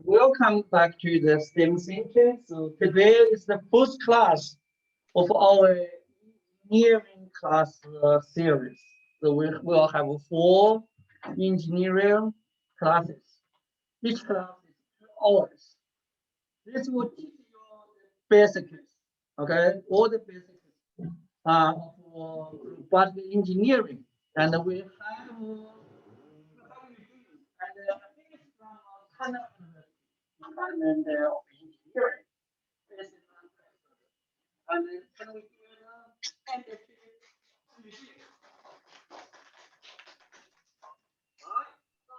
Welcome back to the STEM Center. So today is the first class of our engineering class series. So we will have four engineering classes. Each class is 2 hours. This will teach you the basics, okay? All the basics for robotic engineering. And we have and I think it's from Canada Department of Engineering. And can we do it? So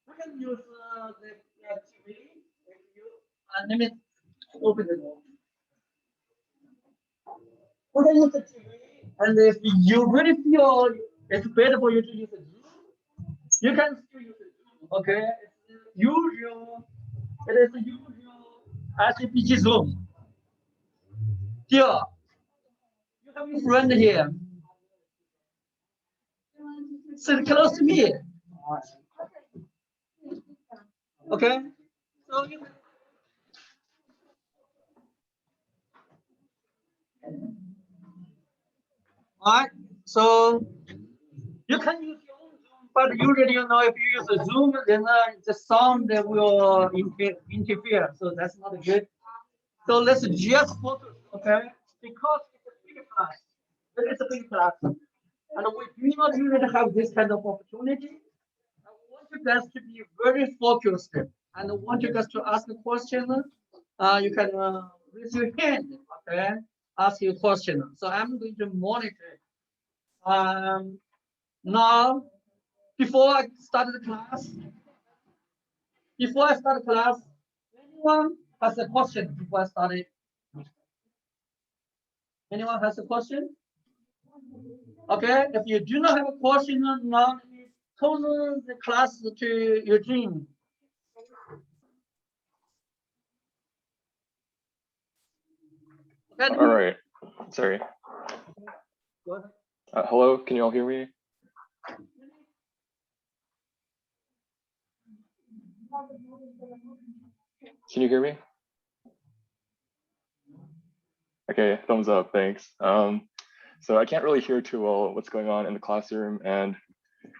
we can use the TV if you let me open the door. We can use the TV, and if you really feel it's better for you to use the Zoom, you can still use the Zoom. Okay, it's usual. It is the usual RCPG Zoom. Here, you have a friend here. Sit close to me. Okay, so you can. Alright, so you can use your own Zoom, but usually, if you use a Zoom, then the sound that will interfere. So that's not good. So let's just focus, okay? Because it's a big class. It's a big class. And we do not usually have this kind of opportunity. I want you guys to be very focused. And I want you guys to ask a question. You can raise your hand, okay? Ask your question. So I'm going to monitor. Now, before I start the class, anyone has a question before I start it? Anyone has a question? Okay, if you do not have a question, now turn the class to Eugene. Okay. All right, sorry. Hello, can you all hear me? Can you hear me? Okay, thumbs up, thanks. So I can't really hear too well what's going on in the classroom, and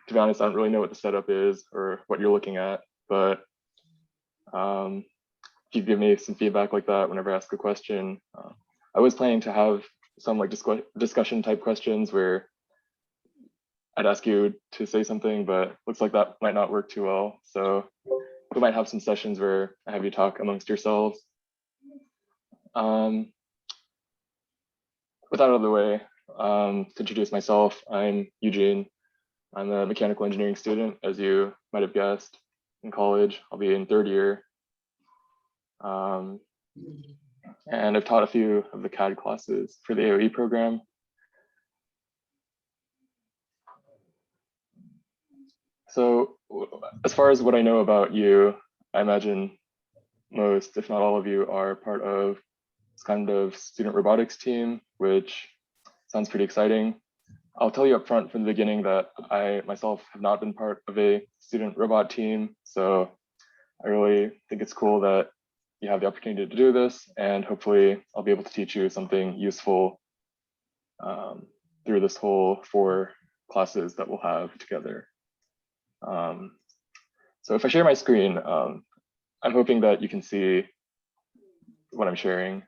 to be honest, I don't really know what the setup is or what you're looking at, but if you give me some feedback like that whenever I ask a question, I was planning to have some like discussion type questions where I'd ask you to say something, but looks like that might not work too well. So we might have some sessions where I have you talk amongst yourselves. With that out of the way, to introduce myself, I'm Eugene. I'm a mechanical engineering student, as you might have guessed, in college. I'll be in 3rd year. And I've taught a few of the CAD classes for the AOE program. So as far as what I know about you, I imagine most, if not all of you, are part of this kind of student robotics team, which sounds pretty exciting. I'll tell you up front from the beginning that I myself have not been part of a student robot team. So I really think it's cool that you have the opportunity to do this, and hopefully I'll be able to teach you something useful through this whole 4 classes that we'll have together. So if I share my screen, I'm hoping that you can see what I'm sharing.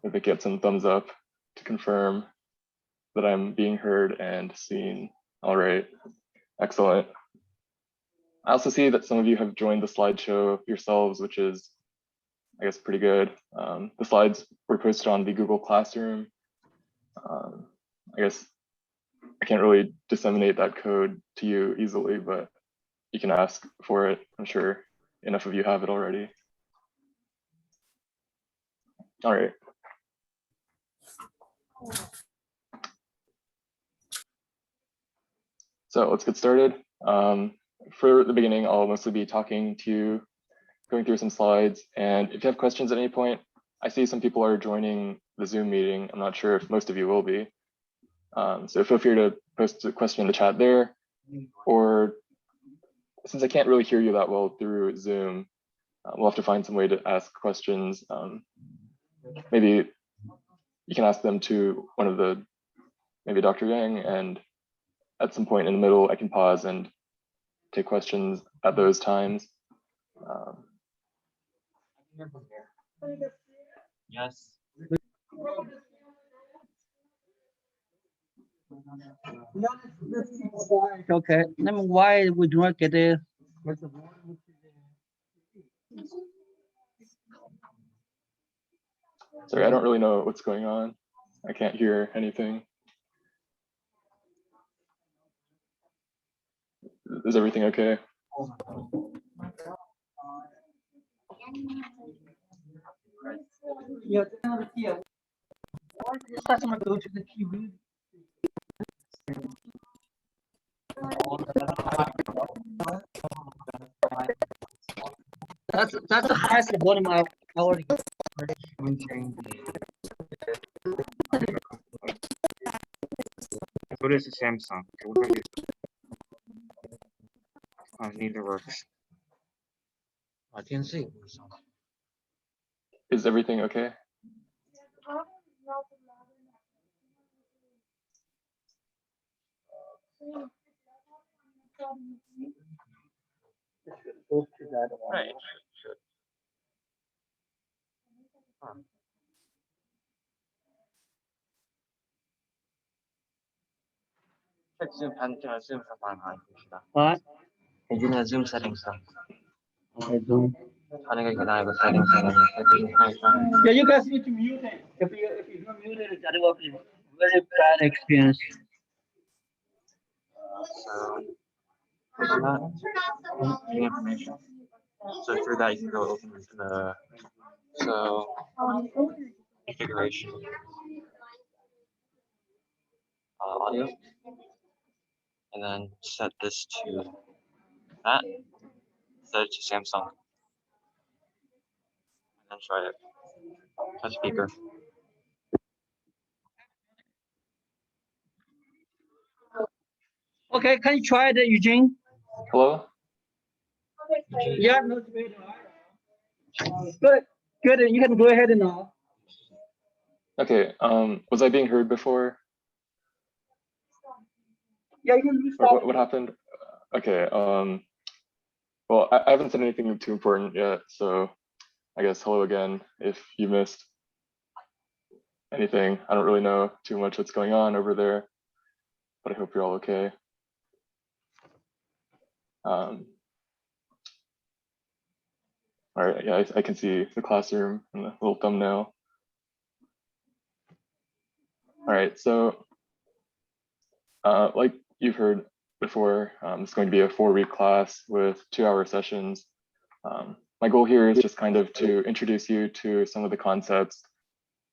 If it gets some thumbs up to confirm that I'm being heard and seen. All right, excellent. I also see that some of you have joined the slideshow yourselves, which is, I guess, pretty good. The slides were posted on the Google Classroom. I guess I can't really disseminate that code to you easily, but you can ask for it. I'm sure enough of you have it already. All right. So let's get started. For the beginning, I'll mostly be talking to you, going through some slides. And if you have questions at any point, I see some people are joining the Zoom meeting. I'm not sure if most of you will be. So feel free to post a question in the chat there, or since I can't really hear you that well through Zoom, we'll have to find some way to ask questions. Maybe you can ask them to one of the, maybe Dr. Yang, and at some point in the middle, I can pause and take questions at those times. Yes. Okay. Then why we do not get it? Sorry, I don't really know what's going on. I can't hear anything. Is everything okay? Yeah. Customer go to the TV. That's the highest volume I already. What is a Samsung? Neither works. I can see. Is everything okay? Right. Check Zoom and Zoom 상황 봅시다. What? 예전에 Zoom settings. I don't. 하는 게 나이고 settings. Yeah, you guys need to mute it. If you don't mute it, that will be very bad experience. So the information. So through that you can go open into the configuration. Audio. And then set this to that. Set it to Samsung. And then try it. Touch speaker. Okay, can you try it, Eugene? Hello? Yeah, no, good. Good. You can go ahead now. Okay, was I being heard before? Yeah, you can restart. What happened? Okay, well, I haven't said anything too important yet, so I guess hello again. If you missed anything, I don't really know too much what's going on over there, but I hope you're all okay. All right, yeah, I can see the classroom and the little thumbnail. All right, so like you've heard before, it's going to be a 4-week class with 2-hour sessions. My goal here is just kind of to introduce you to some of the concepts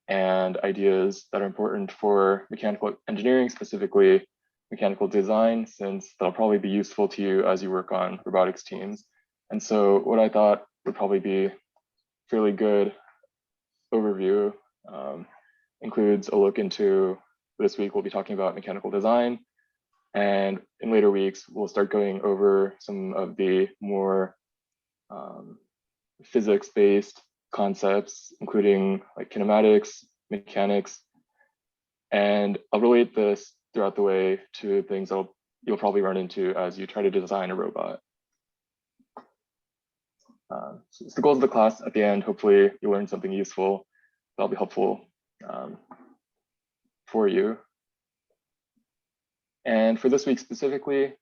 and ideas that are important for mechanical engineering, specifically mechanical design, since they'll probably be useful to you as you work on robotics teams. And so what I thought would probably be fairly good overview includes a look into, this week we'll be talking about mechanical design, and in later weeks we'll start going over some of the more physics-based concepts, including like kinematics, mechanics, and I'll relate this throughout the way to things that you'll probably run into as you try to design a robot. So it's the goals of the class. At the end, hopefully you'll learn something useful that'll be helpful for you. And for this week specifically,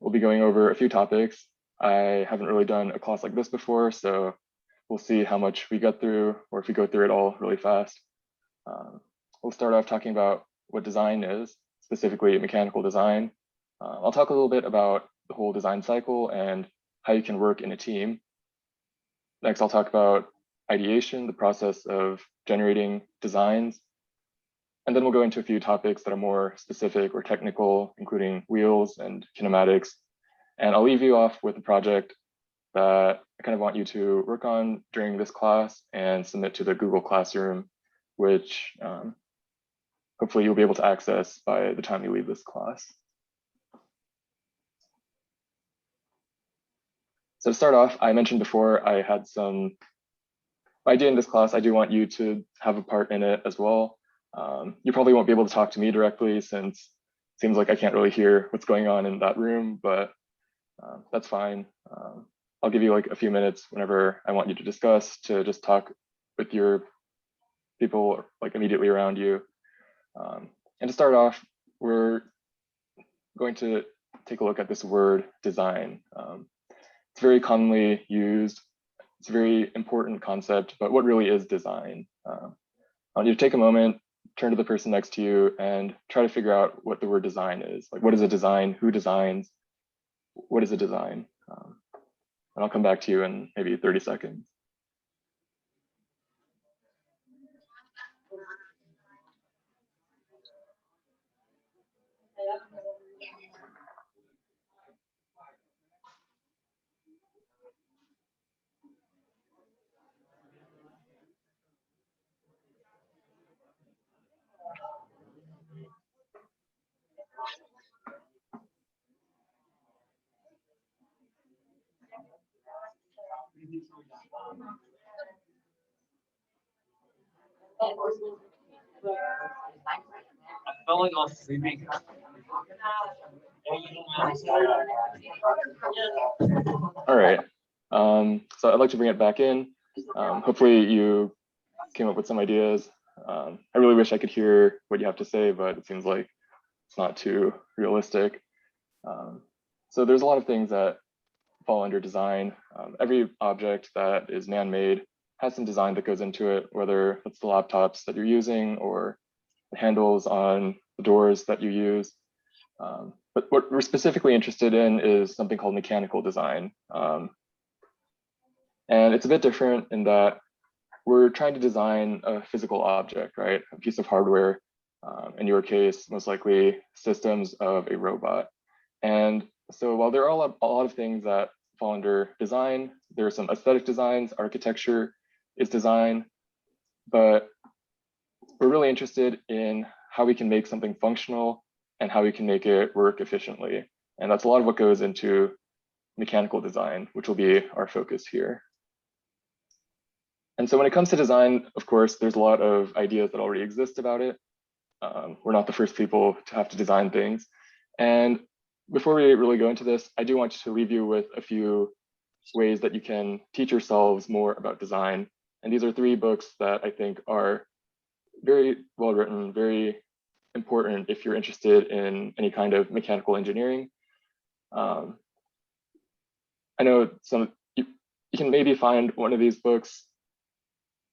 we'll be going over a few topics. I haven't really done a class like this before, so we'll see how much we get through, or if we go through it all really fast. We'll start off talking about what design is, specifically mechanical design. I'll talk a little bit about the whole design cycle and how you can work in a team. Next, I'll talk about ideation, the process of generating designs. And then we'll go into a few topics that are more specific or technical, including wheels and kinematics. And I'll leave you off with a project that I kind of want you to work on during this class and submit to the Google Classroom, which hopefully you'll be able to access by the time you leave this class. So to start off, I mentioned before I had some idea in this class. I do want you to have a part in it as well. You probably won't be able to talk to me directly since it seems like I can't really hear what's going on in that room, but that's fine. I'll give you like a few minutes whenever I want you to discuss to just talk with your people like immediately around you. And to start off, we're going to take a look at this word design. It's very commonly used. It's a very important concept, but what really is design? I want you to take a moment, turn to the person next to you and try to figure out what the word design is. Like, what is a design? Who designs? What is a design? And I'll come back to you in maybe 30 seconds. I'm going on streaming. All right. So I'd like to bring it back in. Hopefully you came up with some ideas. I really wish I could hear what you have to say, but it seems like it's not too realistic. So there's a lot of things that fall under design. Every object that is man-made has some design that goes into it, whether it's the laptops that you're using or the handles on the doors that you use. But what we're specifically interested in is something called mechanical design. And it's a bit different in that we're trying to design a physical object, right? A piece of hardware, in your case, most likely systems of a robot. And so while there are a lot of things that fall under design, there are some aesthetic designs, architecture is design, but we're really interested in how we can make something functional and how we can make it work efficiently. And that's a lot of what goes into mechanical design, which will be our focus here. And so when it comes to design, of course, there's a lot of ideas that already exist about it. We're not the first people to have to design things. And before we really go into this, I do want to leave you with a few ways that you can teach yourselves more about design. And these are 3 books that I think are very well written, very important if you're interested in any kind of mechanical engineering. I know you can maybe find one of these books.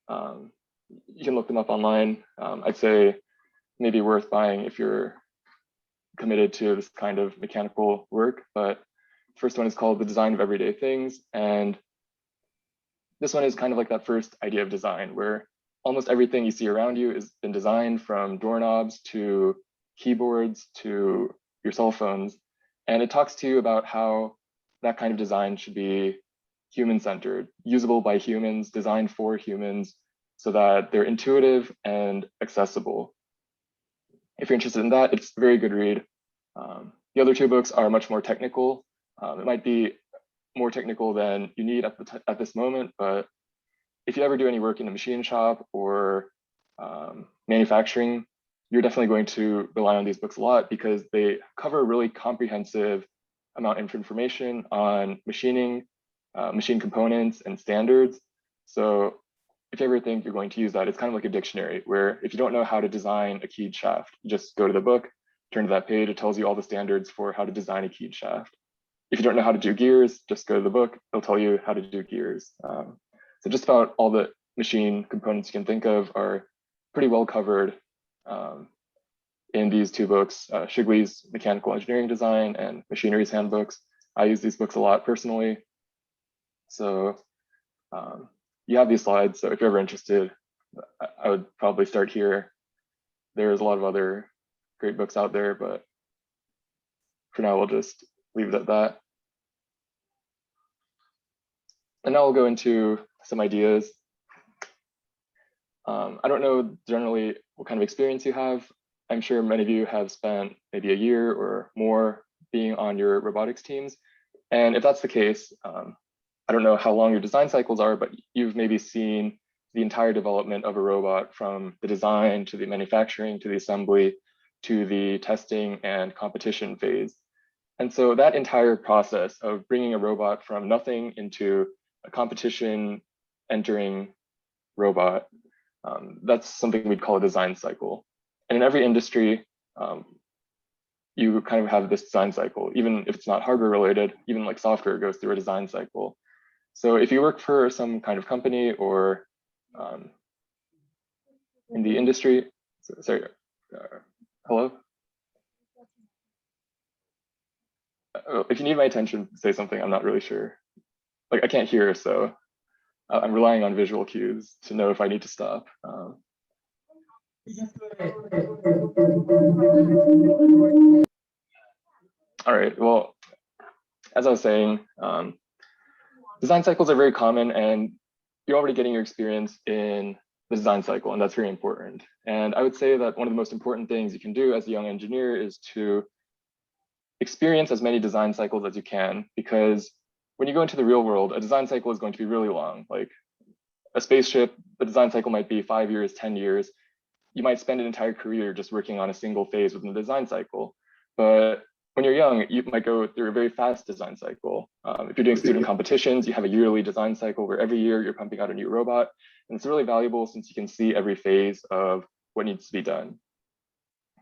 You can look them up online. I'd say maybe worth buying if you're committed to this kind of mechanical work. But the first one is called The Design of Everyday Things. And this one is kind of like that first idea of design, where almost everything you see around you has been designed, from doorknobs to keyboards to your cell phones. And it talks to you about how that kind of design should be human-centered, usable by humans, designed for humans, so that they're intuitive and accessible. If you're interested in that, it's a very good read. The other 2 books are much more technical. It might be more technical than you need at this moment, but if you ever do any work in a machine shop or manufacturing, you're definitely going to rely on these books a lot because they cover a really comprehensive amount of information on machining, machine components and standards. So if you ever think you're going to use that, it's kind of like a dictionary where if you don't know how to design a keyed shaft, you just go to the book, turn to that page, it tells you all the standards for how to design a keyed shaft. If you don't know how to do gears, just go to the book, it'll tell you how to do gears. So just about all the machine components you can think of are pretty well covered in these 2 books, Shigley's Mechanical Engineering Design and Machinery's Handbooks. I use these books a lot personally. So you have these slides, so if you're ever interested, I would probably start here. There's a lot of other great books out there, but for now, we'll just leave it at that. And now we'll go into some ideas. I don't know generally what kind of experience you have. I'm sure many of you have spent maybe a year or more being on your robotics teams. And if that's the case, I don't know how long your design cycles are, but you've maybe seen the entire development of a robot from the design to the manufacturing to the assembly to the testing and competition phase. And so that entire process of bringing a robot from nothing into a competition entering robot, that's something we'd call a design cycle. And in every industry, you kind of have this design cycle, even if it's not hardware related, even like software goes through a design cycle. So if you work for some kind of company or in the industry, sorry, hello? If you need my attention, say something, I'm not really sure. Like I can't hear, so I'm relying on visual cues to know if I need to stop. All right, well, as I was saying, design cycles are very common and you're already getting your experience in the design cycle, and that's very important. And I would say that one of the most important things you can do as a young engineer is to experience as many design cycles as you can, because when you go into the real world, a design cycle is going to be really long. Like a spaceship, the design cycle might be 5 years, 10 years. You might spend an entire career just working on a single phase within the design cycle. But when you're young, you might go through a very fast design cycle. If you're doing student competitions, you have a yearly design cycle where every year you're pumping out a new robot. And it's really valuable since you can see every phase of what needs to be done.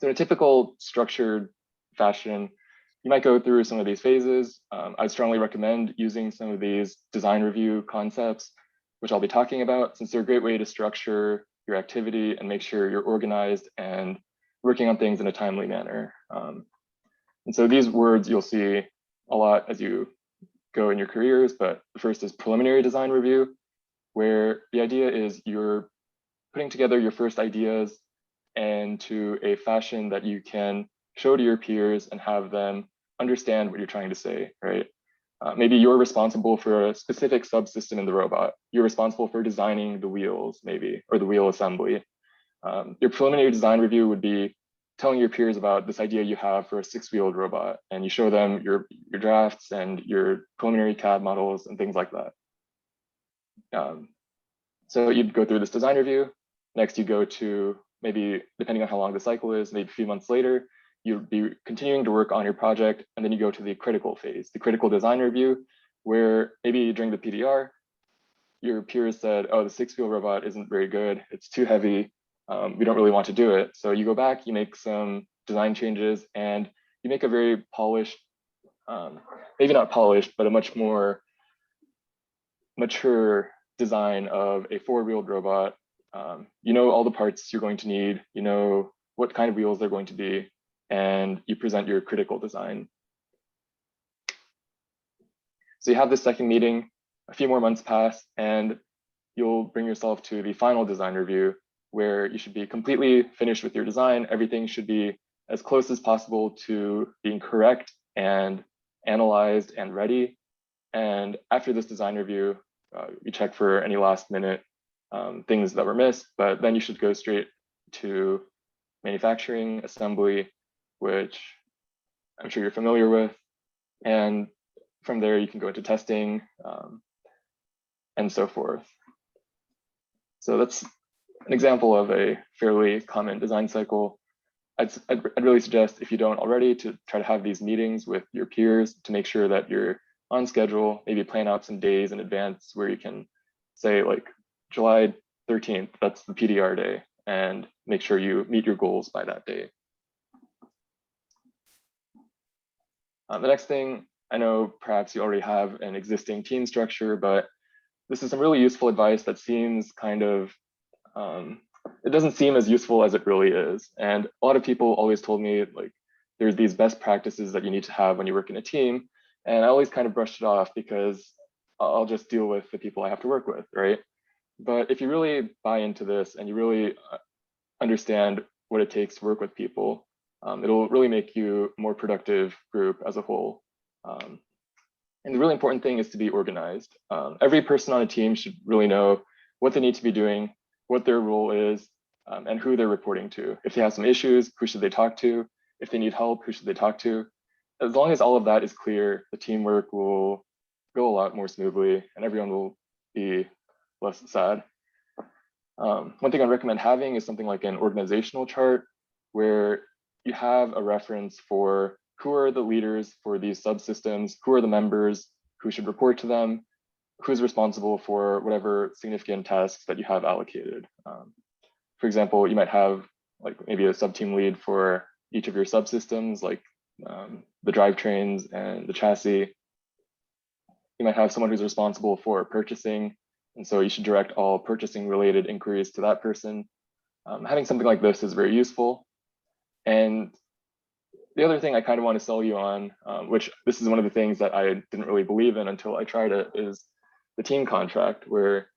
So in a typical structured fashion, you might go through some of these phases. I'd strongly recommend using some of these design review concepts, which I'll be talking about, since they're a great way to structure your activity and make sure you're organized and working on things in a timely manner. And so these words you'll see a lot as you go in your careers, but the first is preliminary design review, where the idea is you're putting together your first ideas into a fashion that you can show to your peers and have them understand what you're trying to say, right? Maybe you're responsible for a specific subsystem in the robot. You're responsible for designing the wheels, maybe, or the wheel assembly. Your preliminary design review would be telling your peers about this idea you have for a 6-wheeled robot, and you show them your drafts and your preliminary CAD models and things like that. So you'd go through this design review. Next, you go to maybe, depending on how long the cycle is, maybe a few months later, you'd be continuing to work on your project, and then you go to the critical phase, the critical design review, where maybe during the PDR, your peers said, oh, the 6-wheel robot isn't very good, it's too heavy, we don't really want to do it. So you go back, you make some design changes, and you make a very polished, maybe not polished, but a much more mature design of a 4-wheeled robot. You know all the parts you're going to need, you know what kind of wheels they're going to be, and you present your critical design. So you have this second meeting, a few more months pass, and you'll bring yourself to the final design review, where you should be completely finished with your design. Everything should be as close as possible to being correct and analyzed and ready. And after this design review, you check for any last minute things that were missed, but then you should go straight to manufacturing, assembly, which I'm sure you're familiar with. And from there, you can go into testing and so forth. So that's an example of a fairly common design cycle. I'd really suggest, if you don't already, to try to have these meetings with your peers to make sure that you're on schedule, maybe plan out some days in advance where you can say like July 13th, that's the PDR day, and make sure you meet your goals by that day. The next thing, I know perhaps you already have an existing team structure, but this is some really useful advice that seems kind of, it doesn't seem as useful as it really is. And a lot of people always told me like, there's these best practices that you need to have when you work in a team. And I always kind of brushed it off because I'll just deal with the people I have to work with, right? But if you really buy into this and you really understand what it takes to work with people, it'll really make you a more productive group as a whole. And the really important thing is to be organized. Every person on a team should really know what they need to be doing, what their role is, and who they're reporting to. If they have some issues, who should they talk to? If they need help, who should they talk to? As long as all of that is clear, the teamwork will go a lot more smoothly and everyone will be less sad. One thing I'd recommend having is something like an organizational chart where you have a reference for who are the leaders for these subsystems, who are the members, who should report to them, who's responsible for whatever significant tasks that you have allocated. For example, you might have like maybe a sub-team lead for each of your subsystems, like the drivetrains and the chassis. You might have someone who's responsible for purchasing, and so you should direct all purchasing related inquiries to that person. Having something like this is very useful. And the other thing I kind of want to sell you on, which this is one of the things that I didn't really believe in until I tried it, is the team contract, where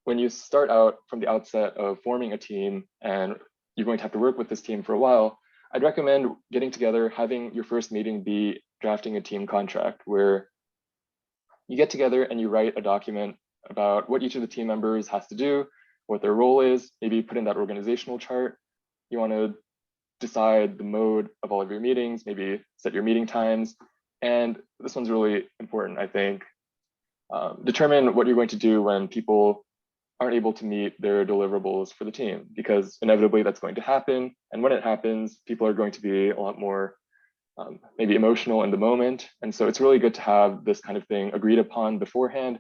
when you start out from the outset of forming a team and you're going to have to work with this team for a while, I'd recommend getting together, having your first meeting be drafting a team contract, where you get together and you write a document about what each of the team members has to do, what their role is, maybe put in that organizational chart. You want to decide the mode of all of your meetings, maybe set your meeting times. And this one's really important, I think. Determine what you're going to do when people aren't able to meet their deliverables for the team, because inevitably that's going to happen. And when it happens, people are going to be a lot more maybe emotional in the moment. And so it's really good to have this kind of thing agreed upon beforehand,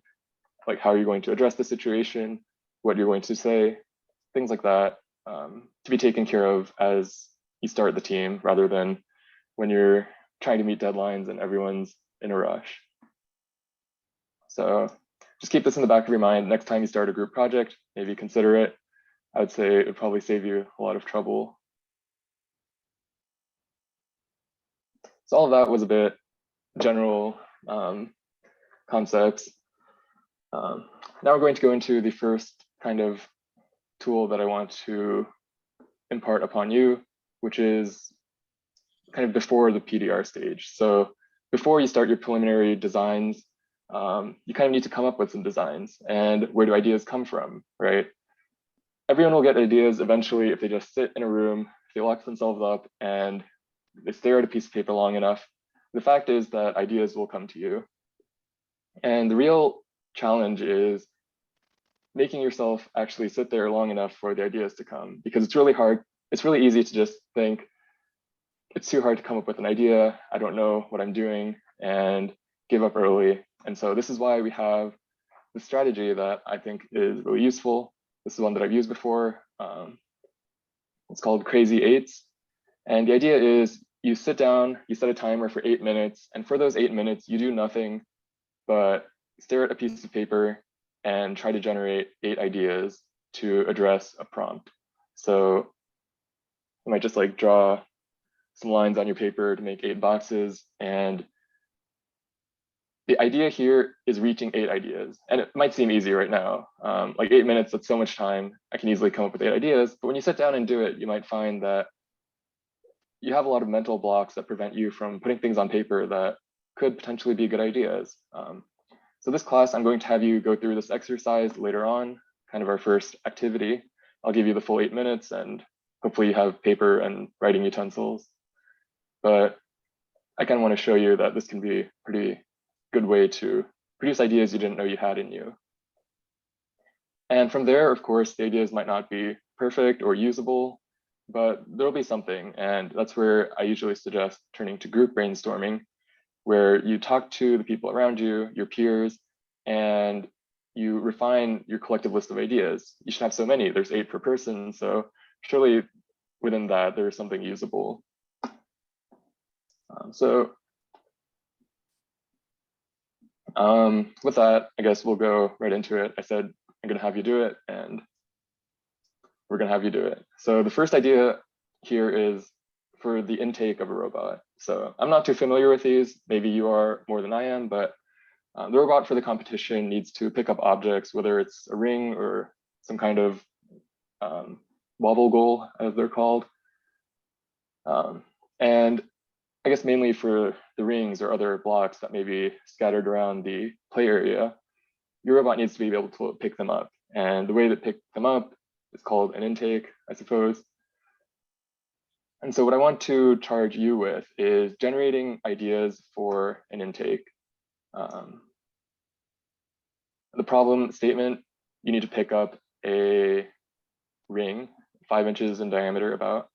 like how you're going to address the situation, what you're going to say, things like that, to be taken care of as you start the team, rather than when you're trying to meet deadlines and everyone's in a rush. So just keep this in the back of your mind. Next time you start a group project, maybe consider it. I would say it would probably save you a lot of trouble. So all of that was a bit general concepts. Now we're going to go into the first kind of tool that I want to impart upon you, which is kind of before the PDR stage. So before you start your preliminary designs, you kind of need to come up with some designs. And where do ideas come from, right? Everyone will get ideas eventually if they just sit in a room, if they lock themselves up and they stare at a piece of paper long enough. The fact is that ideas will come to you. And the real challenge is making yourself actually sit there long enough for the ideas to come, because it's really hard. It's really easy to just think, it's too hard to come up with an idea, I don't know what I'm doing, and give up early. And so this is why we have the strategy that I think is really useful. This is one that I've used before. It's called Crazy Eights. And the idea is you sit down, you set a timer for 8 minutes, and for those 8 minutes, you do nothing but stare at a piece of paper and try to generate 8 ideas to address a prompt. So you might just like draw some lines on your paper to make 8 boxes. And the idea here is reaching 8 ideas. And it might seem easy right now. Like 8 minutes, that's so much time. I can easily come up with 8 ideas. But when you sit down and do it, you might find that you have a lot of mental blocks that prevent you from putting things on paper that could potentially be good ideas. So this class, I'm going to have you go through this exercise later on, kind of our first activity. I'll give you the full 8 minutes and hopefully you have paper and writing utensils. But I kind of want to show you that this can be a pretty good way to produce ideas you didn't know you had in you. And from there, of course, the ideas might not be perfect or usable, but there'll be something. And that's where I usually suggest turning to group brainstorming, where you talk to the people around you, your peers, and you refine your collective list of ideas. You should have so many, there's 8 per person. So surely within that, there's something usable. With that, I guess we'll go right into it. I said, I'm gonna have you do it, and we're gonna have you do it. So the first idea here is for the intake of a robot. So I'm not too familiar with these, maybe you are more than I am, but the robot for the competition needs to pick up objects, whether it's a ring or some kind of wobble goal, as they're called. And I guess mainly for the rings or other blocks that may be scattered around the play area, your robot needs to be able to pick them up. And the way to pick them up is called an intake, I suppose. And so what I want to charge you with is generating ideas for an intake. the problem statement, you need to pick up a ring 5 inches in diameter about.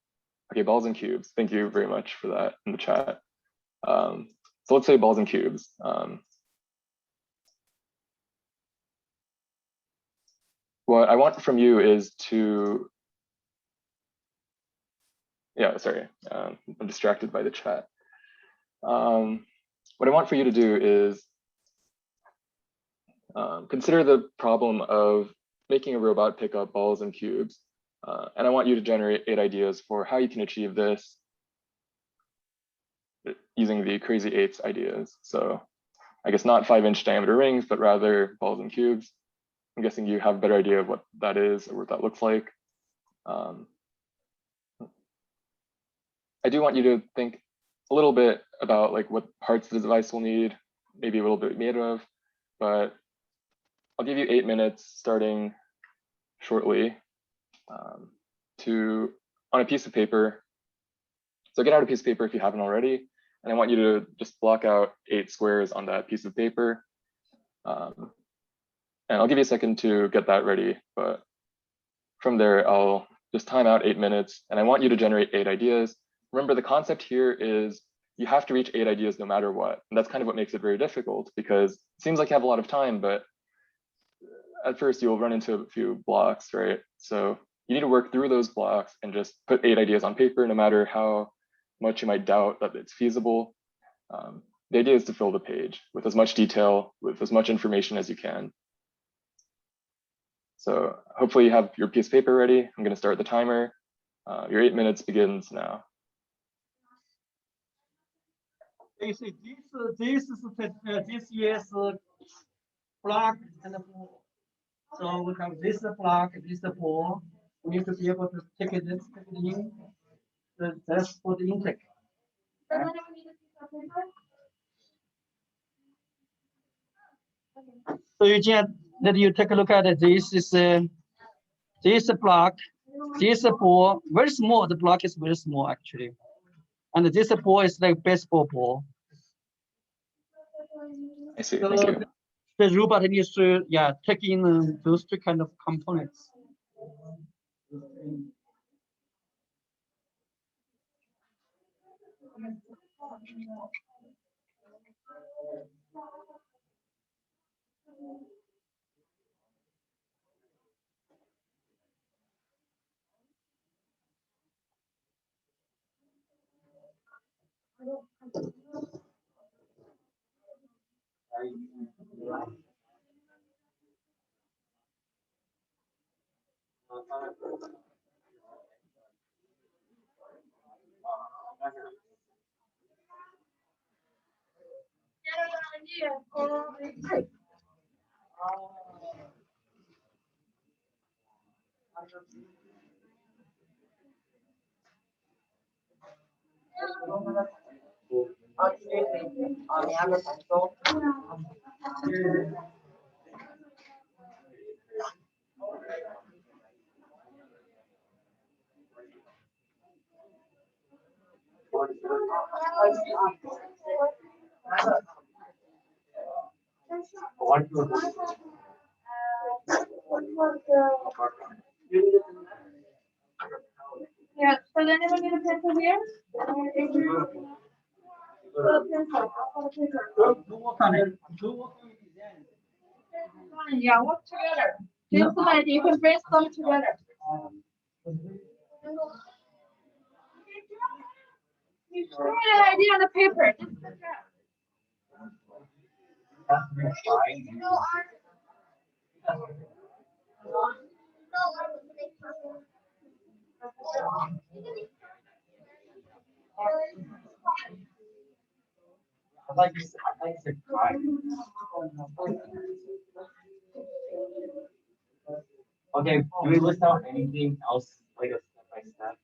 Okay, balls and cubes. Thank you very much for that in the chat. So let's say balls and cubes. What I want from you is to, yeah, sorry, I'm distracted by the chat. What I want for you to do is consider the problem of making a robot pick up balls and cubes. And I want you to generate 8 ideas for how you can achieve this using the crazy 8s ideas. So I guess not 5-inch diameter rings, but rather balls and cubes. I'm guessing you have a better idea of what that is or what that looks like. I do want you to think a little bit about like what parts the device will need, maybe a little bit made of, but I'll give you 8 minutes starting shortly on a piece of paper. So get out a piece of paper if you haven't already, and I want you to just block out 8 squares on that piece of paper. And I'll give you a second to get that ready, but from there, I'll just time out 8 minutes, and I want you to generate 8 ideas. Remember, the concept here is you have to reach 8 ideas no matter what. And that's kind of what makes it very difficult, because it seems like you have a lot of time, but at first you'll run into a few blocks, right? So you need to work through those blocks and just put 8 ideas on paper, no matter how much you might doubt that it's feasible. The idea is to fill the page with as much detail, with as much information as you can. So hopefully you have your piece of paper ready. I'm going to start the timer. Your 8 minutes begins now. You see, this year's block and the ball. So we have this block, this ball. We need to be able to take it in. That's for the intake. So you just let you take a look at it. This is this block, this ball, very small. The block is very small actually, and this ball is like baseball ball. I see. So thank you. the robot needs to take in those 2 kind of components. Yeah, does anyone need a pencil here? Yeah, work together. This idea, you can brainstorm together. You write an idea on the paper. Okay, do we list out anything else like a step by step?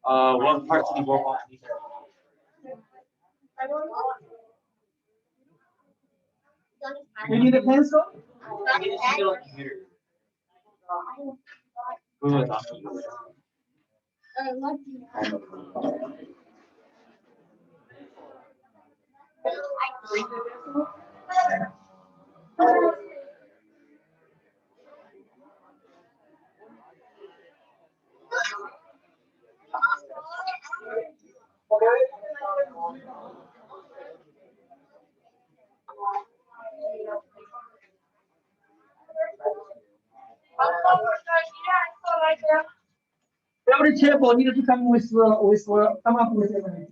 What parts do you robot need? You need a pencil? Google Docs. Every table needs to come with come up with an idea.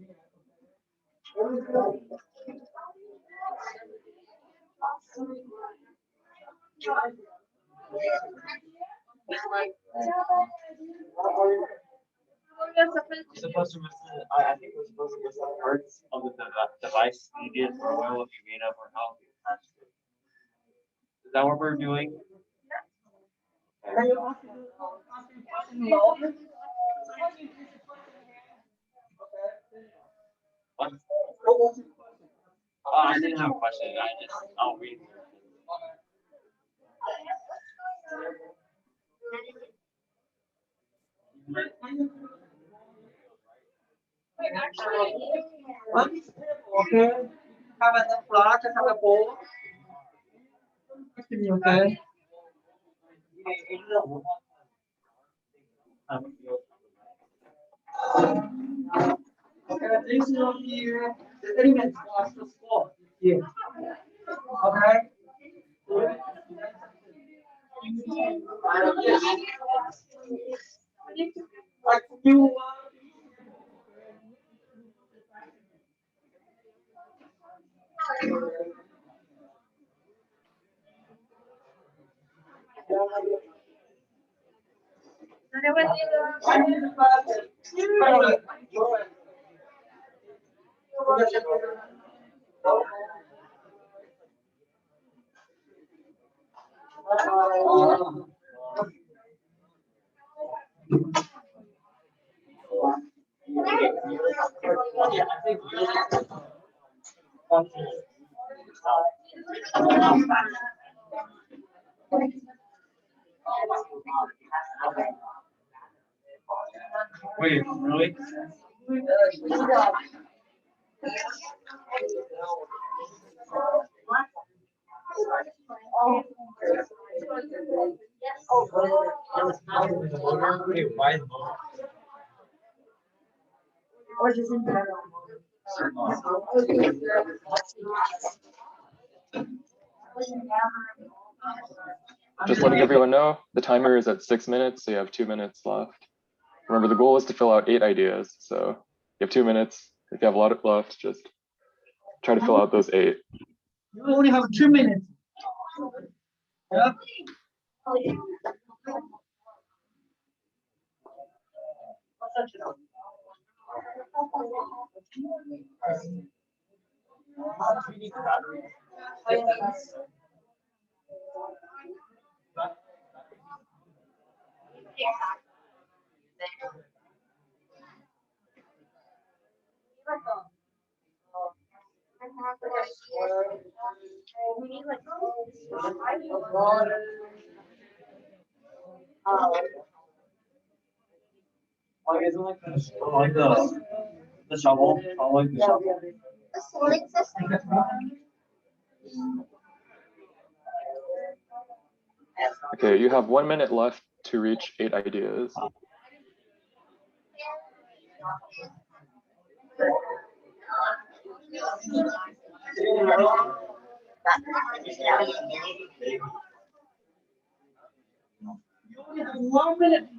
Supposed to I think we're supposed to list the parts of the device needed or what will be made of or how it will be attached to it. Is that what we're doing? What? I didn't have a question. I'll read. Okay. Have a flash, have a bowl. Okay. Okay, this will be the element of the spot here. Okay. Like you Wait, really? Wait, why is Just letting everyone know, the timer is at 6 minutes, so you have 2 minutes left. Remember, the goal is to fill out 8 ideas, so you have 2 minutes. If you have a lot left, just try to fill out those 8. You only have 2 minutes. Yeah. Like, isn't like the shovel? I like the shovel. Okay, you have 1 minute left to reach 8 ideas. You only have 1 minute.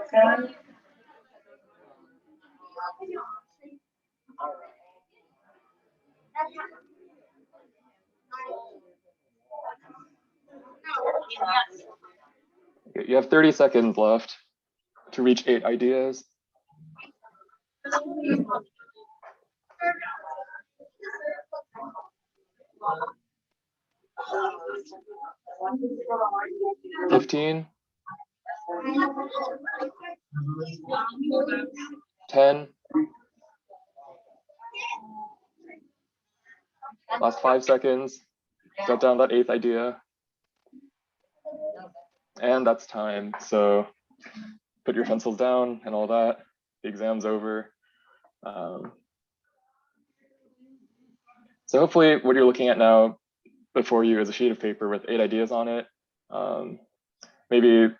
Okay. Okay, you have 30 seconds left to reach 8 ideas. $15, 10, last 5 seconds, jot down that 8th idea. And that's time. So put your pencils down and all that. The exam's over. So So hopefully what you're looking at now before you is a sheet of paper with 8 ideas on it. Maybe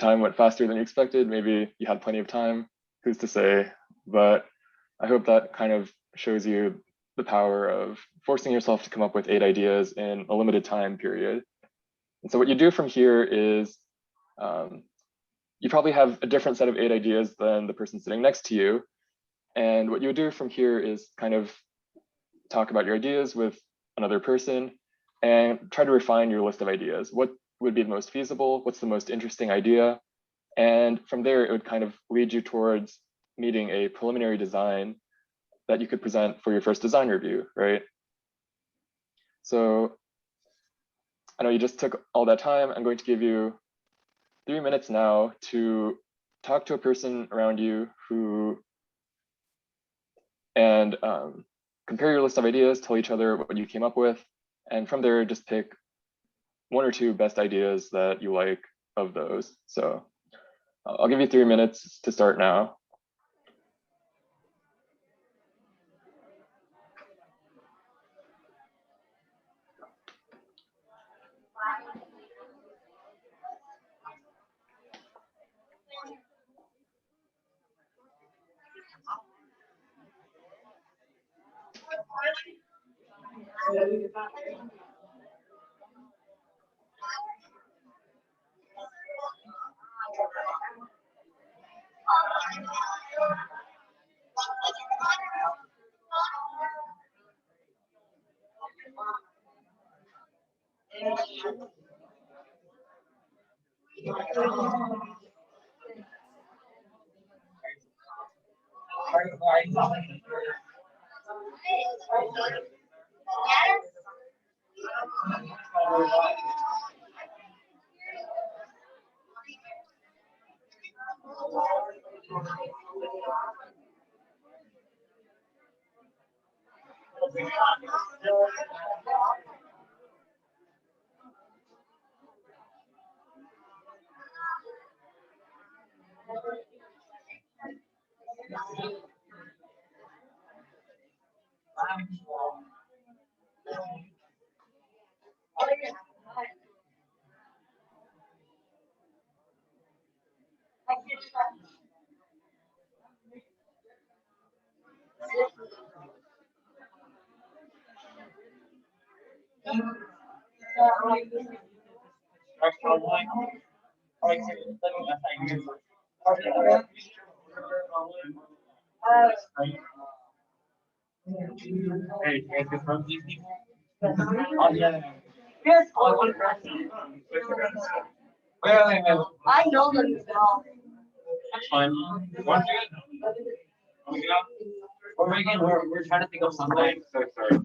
time went faster than you expected. Maybe you had plenty of time, who's to say? But I hope that kind of shows you the power of forcing yourself to come up with 8 ideas in a limited time period. And so what you do from here is you probably have a different set of 8 ideas than the person sitting next to you. And what you would do from here is kind of talk about your ideas with another person and try to refine your list of ideas. What would be the most feasible? What's the most interesting idea? And from there, it would kind of lead you towards meeting a preliminary design that you could present for your first design review, right? So I know you just took all that time. I'm going to give you 3 minutes now to talk to a person around you and compare your list of ideas, tell each other what you came up with, and from there, just pick 1 or 2 best ideas that you like of those. So I'll give you 3 minutes to start now. Hey, from these people? Oh, yeah. Yes. Well, I know them as well. that's fine. We're trying to think of something. So sorry.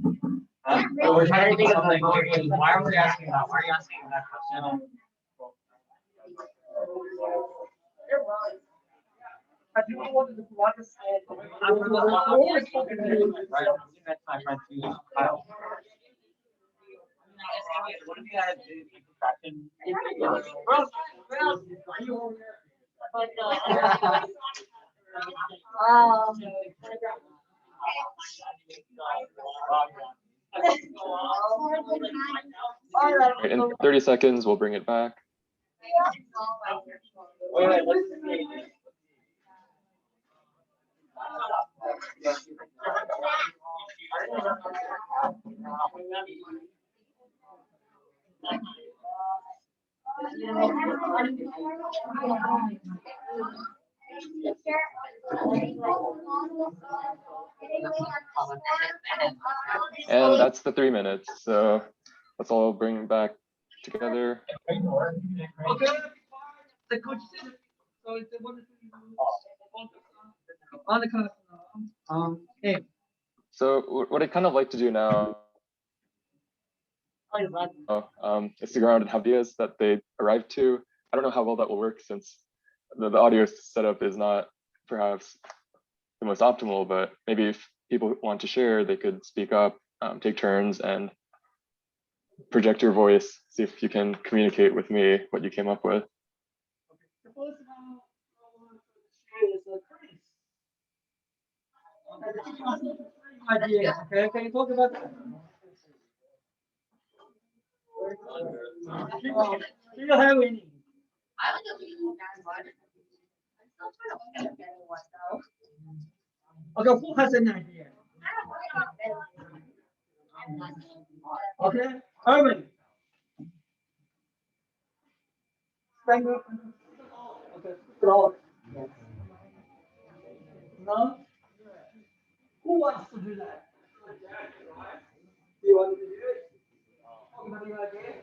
We're trying to think of something. Why are we asking that? Why are you asking that question? I do want to say. Right. That's my friend too. Kyle. What if you had Right, in 30 seconds, we'll bring it back. And that's the 3 minutes. So let's all bring back together. Okay. The coach said, so it's one on the kind of hey. So what I'd kind of like to do now is to go around and have ideas that they arrived to. I don't know how well that will work since the audio setup is not perhaps the most optimal, but maybe if people want to share, they could speak up, take turns and project your voice, see if you can communicate with me what you came up with. idea. Okay, can you talk about that? Do you have any? Okay, who has an idea? Okay, Irving. Stand up. Okay, throw. No? Who wants to do that? Do you want to do it? Anybody idea?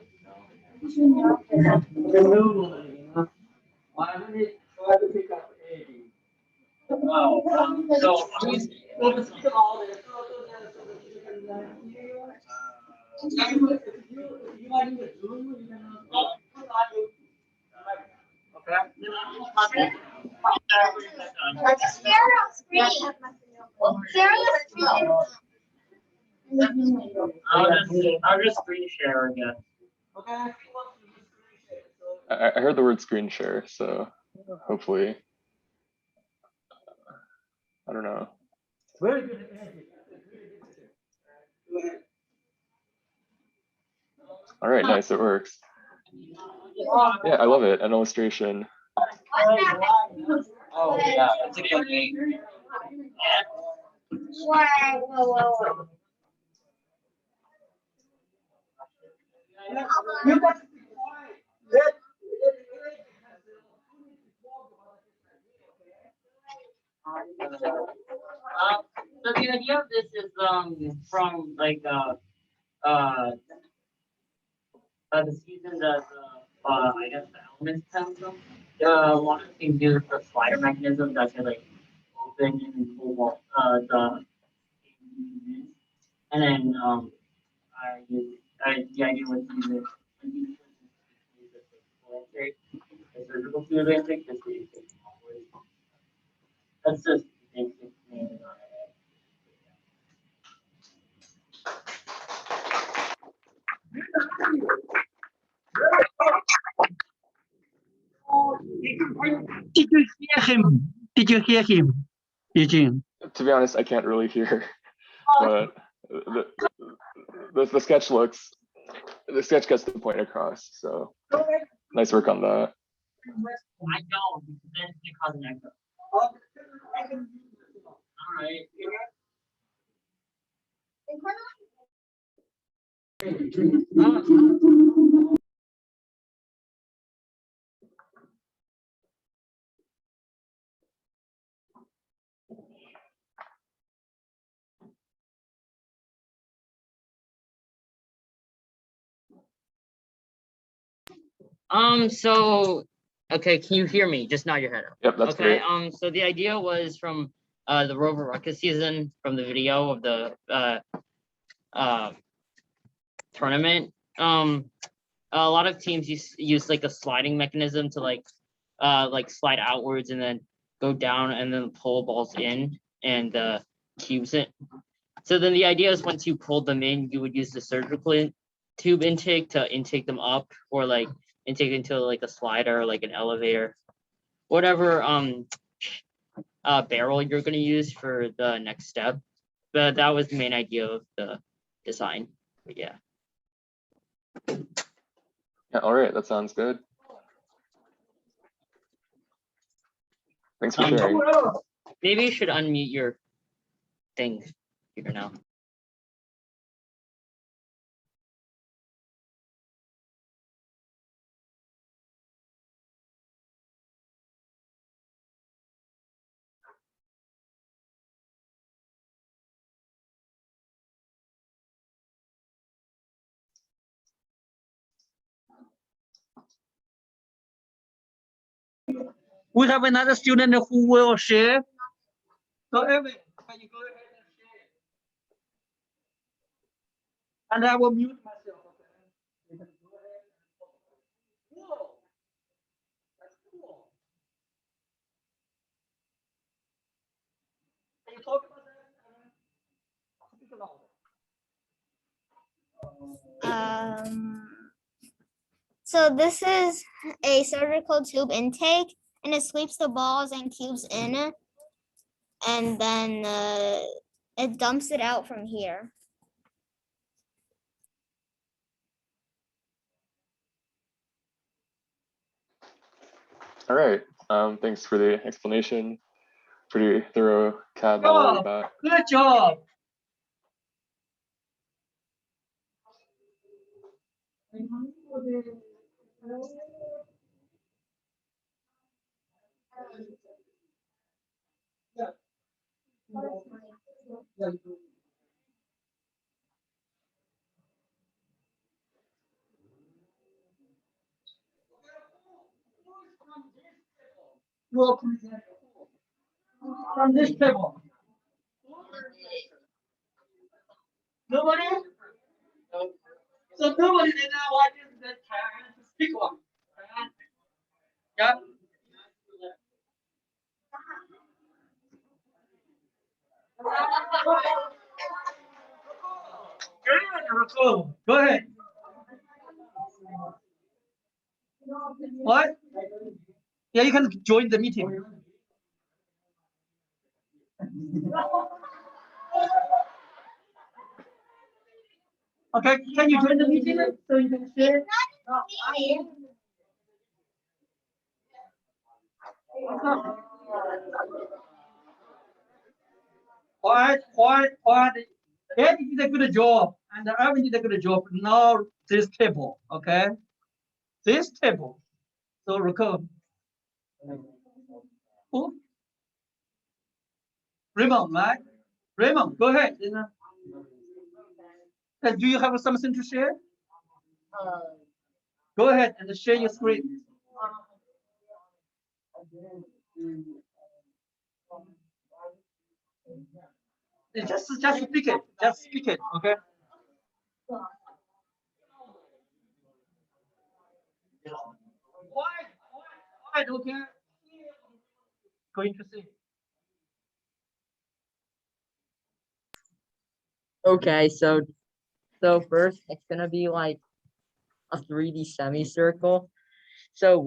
No. Why don't you try to pick up A? Wow. So I'm using Well, the speaker all this, so that you can hear you. If you are in the Zoom, you can put on your mic. Okay? Let's share our screen. Share your screen. I'll just screen share again. Okay. Who wants to do screen share? So, I heard the word screen share, so hopefully, I don't know. very good. Andy. Go ahead. All right, nice, it works. Yeah, I love it. An illustration. Oh yeah, it's a good thing. Whoa. You got to be quiet. Let Eric has the opportunity to talk about this idea, okay? So the idea of this is from like the season that I guess the elements come from. One of the things used for slider mechanism that can like open and pull the and then the idea was to use it the surgical field intake just so you can that's just basic thing. Did you hear him? Did you hear him, Eugene? To be honest, I can't really hear, but the sketch gets the point across. So nice work on that. I don't because then it causes an echo. All right. So okay, can you hear me? Just nod your head. Yep, that's okay. great. So the idea was from the Robotics season from the video of the tournament. A lot of teams use like a sliding mechanism to like slide outwards and then go down and then pull balls in and cubes it. So then the idea is once you pulled them in, you would use the surgical tube intake to intake them up or like intake into like a slider or like an elevator, whatever barrel you're going to use for the next step. But that was the main idea of the design. But yeah. Yeah, all right, that sounds good. Thanks for sharing. Maybe you should unmute your thing here now. We have another student who will share. So Evan, can you go ahead and share? And I will mute myself. Okay? You can go ahead and talk. Cool. That's cool. Can you talk about that? Speak louder. So this is a surgical tube intake, and it sweeps the balls and cubes in, and then it dumps it out from here. All right. Thanks for the explanation. Pretty thorough CAD Good model you job. got. Good job. Well, from this table. Nobody? So nobody did not what is the speak one. Yeah. Go ahead. What? Yeah, you can join the meeting. Okay, can you join the meeting so you can share? Quiet. Eddie did a good job, and Irvin did a good job. Now this table, okay? This table. So record. Who? Raymond, right? Raymond, go ahead. Do you have something to share? Go ahead and share your screen. Just speak it. Just speak it, okay? Why, okay? Going to see. Okay, so first it's gonna be like a 3D semicircle. So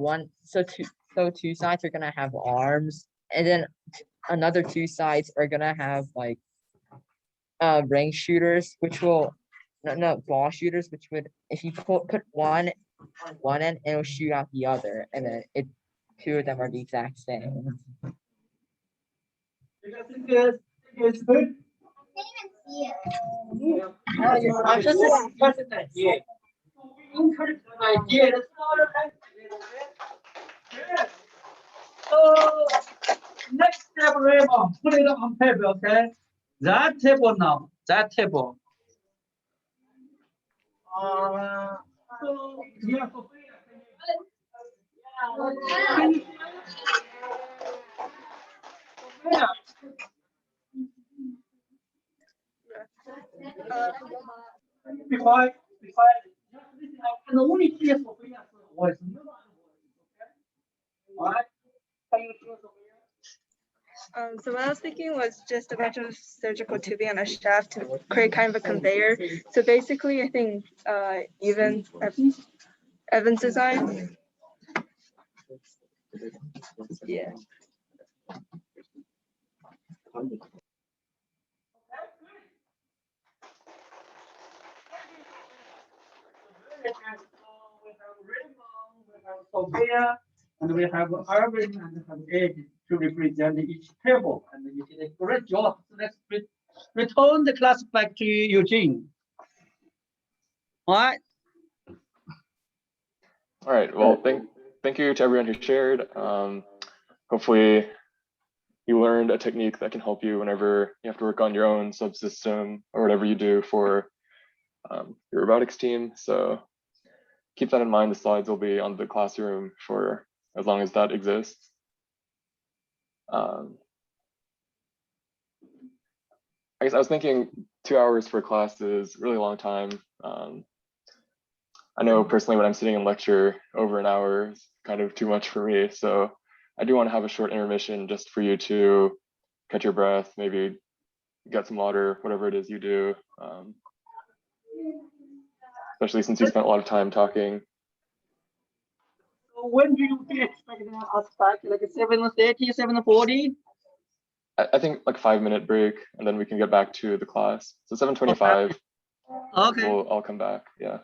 two sides are gonna have arms, and then another two sides are gonna have like ring shooters, which will no ball shooters, which would if you put one on one end, it'll shoot out the other, and then two of them are the exact same. You guys think it's good? I'm just discussing an idea. Encourage an idea. That's not an idea. So next step, Raymond, put it on paper, okay? That table now. That table. So yeah, before I can only see Sophia voice. All right. Can you hear Sophia? So what I was thinking was just a bunch of surgical tubing on a shaft to create kind of a conveyor. So basically, I think Evan's design. Yeah. Sophia, and we have Irvin and we have Ed to represent each table, and you did a great job. So let's return the class back to Eugene. All right. All right. Well, thank you to everyone who shared. Hopefully you learned a technique that can help you whenever you have to work on your own subsystem or whatever you do for your robotics team. So keep that in mind. The slides will be on the classroom for as long as that exists. I guess I was thinking 2 hours for class is a really long time. I know personally when I'm sitting in lecture, over an hour is kind of too much for me. So I do want to have a short intermission just for you to catch your breath, maybe get some water, whatever it is you do. Especially since you spent a lot of time talking. So when do you expect us back? Like 7:30, 7:40? I think like 5-minute break, and then we can get back to the class. So 7:25, Okay. we'll all come back. Yeah.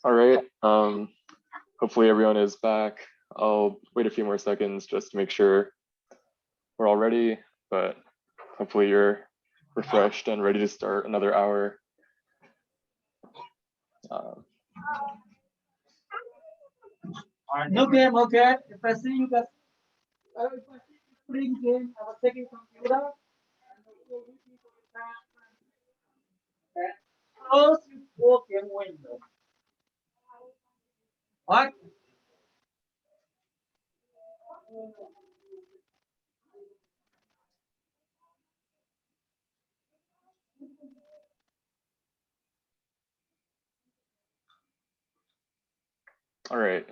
All right. Hopefully everyone is back. I'll wait a few more seconds just to make sure we're all ready, but hopefully you're refreshed and ready to start another hour. No game, okay? If I see you guys, if I see you playing game, I was taking computer. Close your game window. What? All right.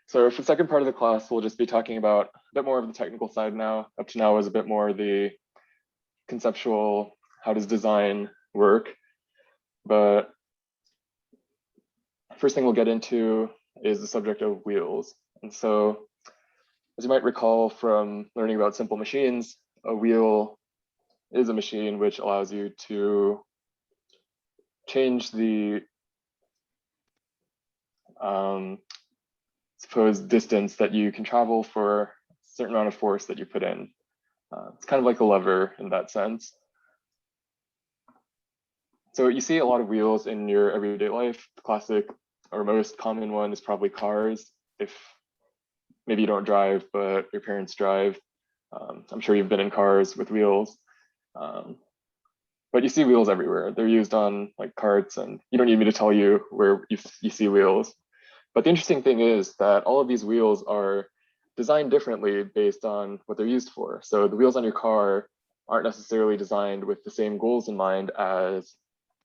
So for the second part of the class, we'll just be talking about a bit more of the technical side now. Up to now was a bit more the conceptual, how does design work? But first thing we'll get into is the subject of wheels. And so, as you might recall from learning about simple machines, a wheel is a machine which allows you to change the suppose distance that you can travel for a certain amount of force that you put in. It's kind of like a lever in that sense. So you see a lot of wheels in your everyday life. The classic or most common one is probably cars. If maybe you don't drive, but your parents drive. I'm sure you've been in cars with wheels. But you see wheels everywhere. They're used on like carts, and you don't need me to tell you where you see wheels. But the interesting thing is that all of these wheels are designed differently based on what they're used for. So the wheels on your car aren't necessarily designed with the same goals in mind as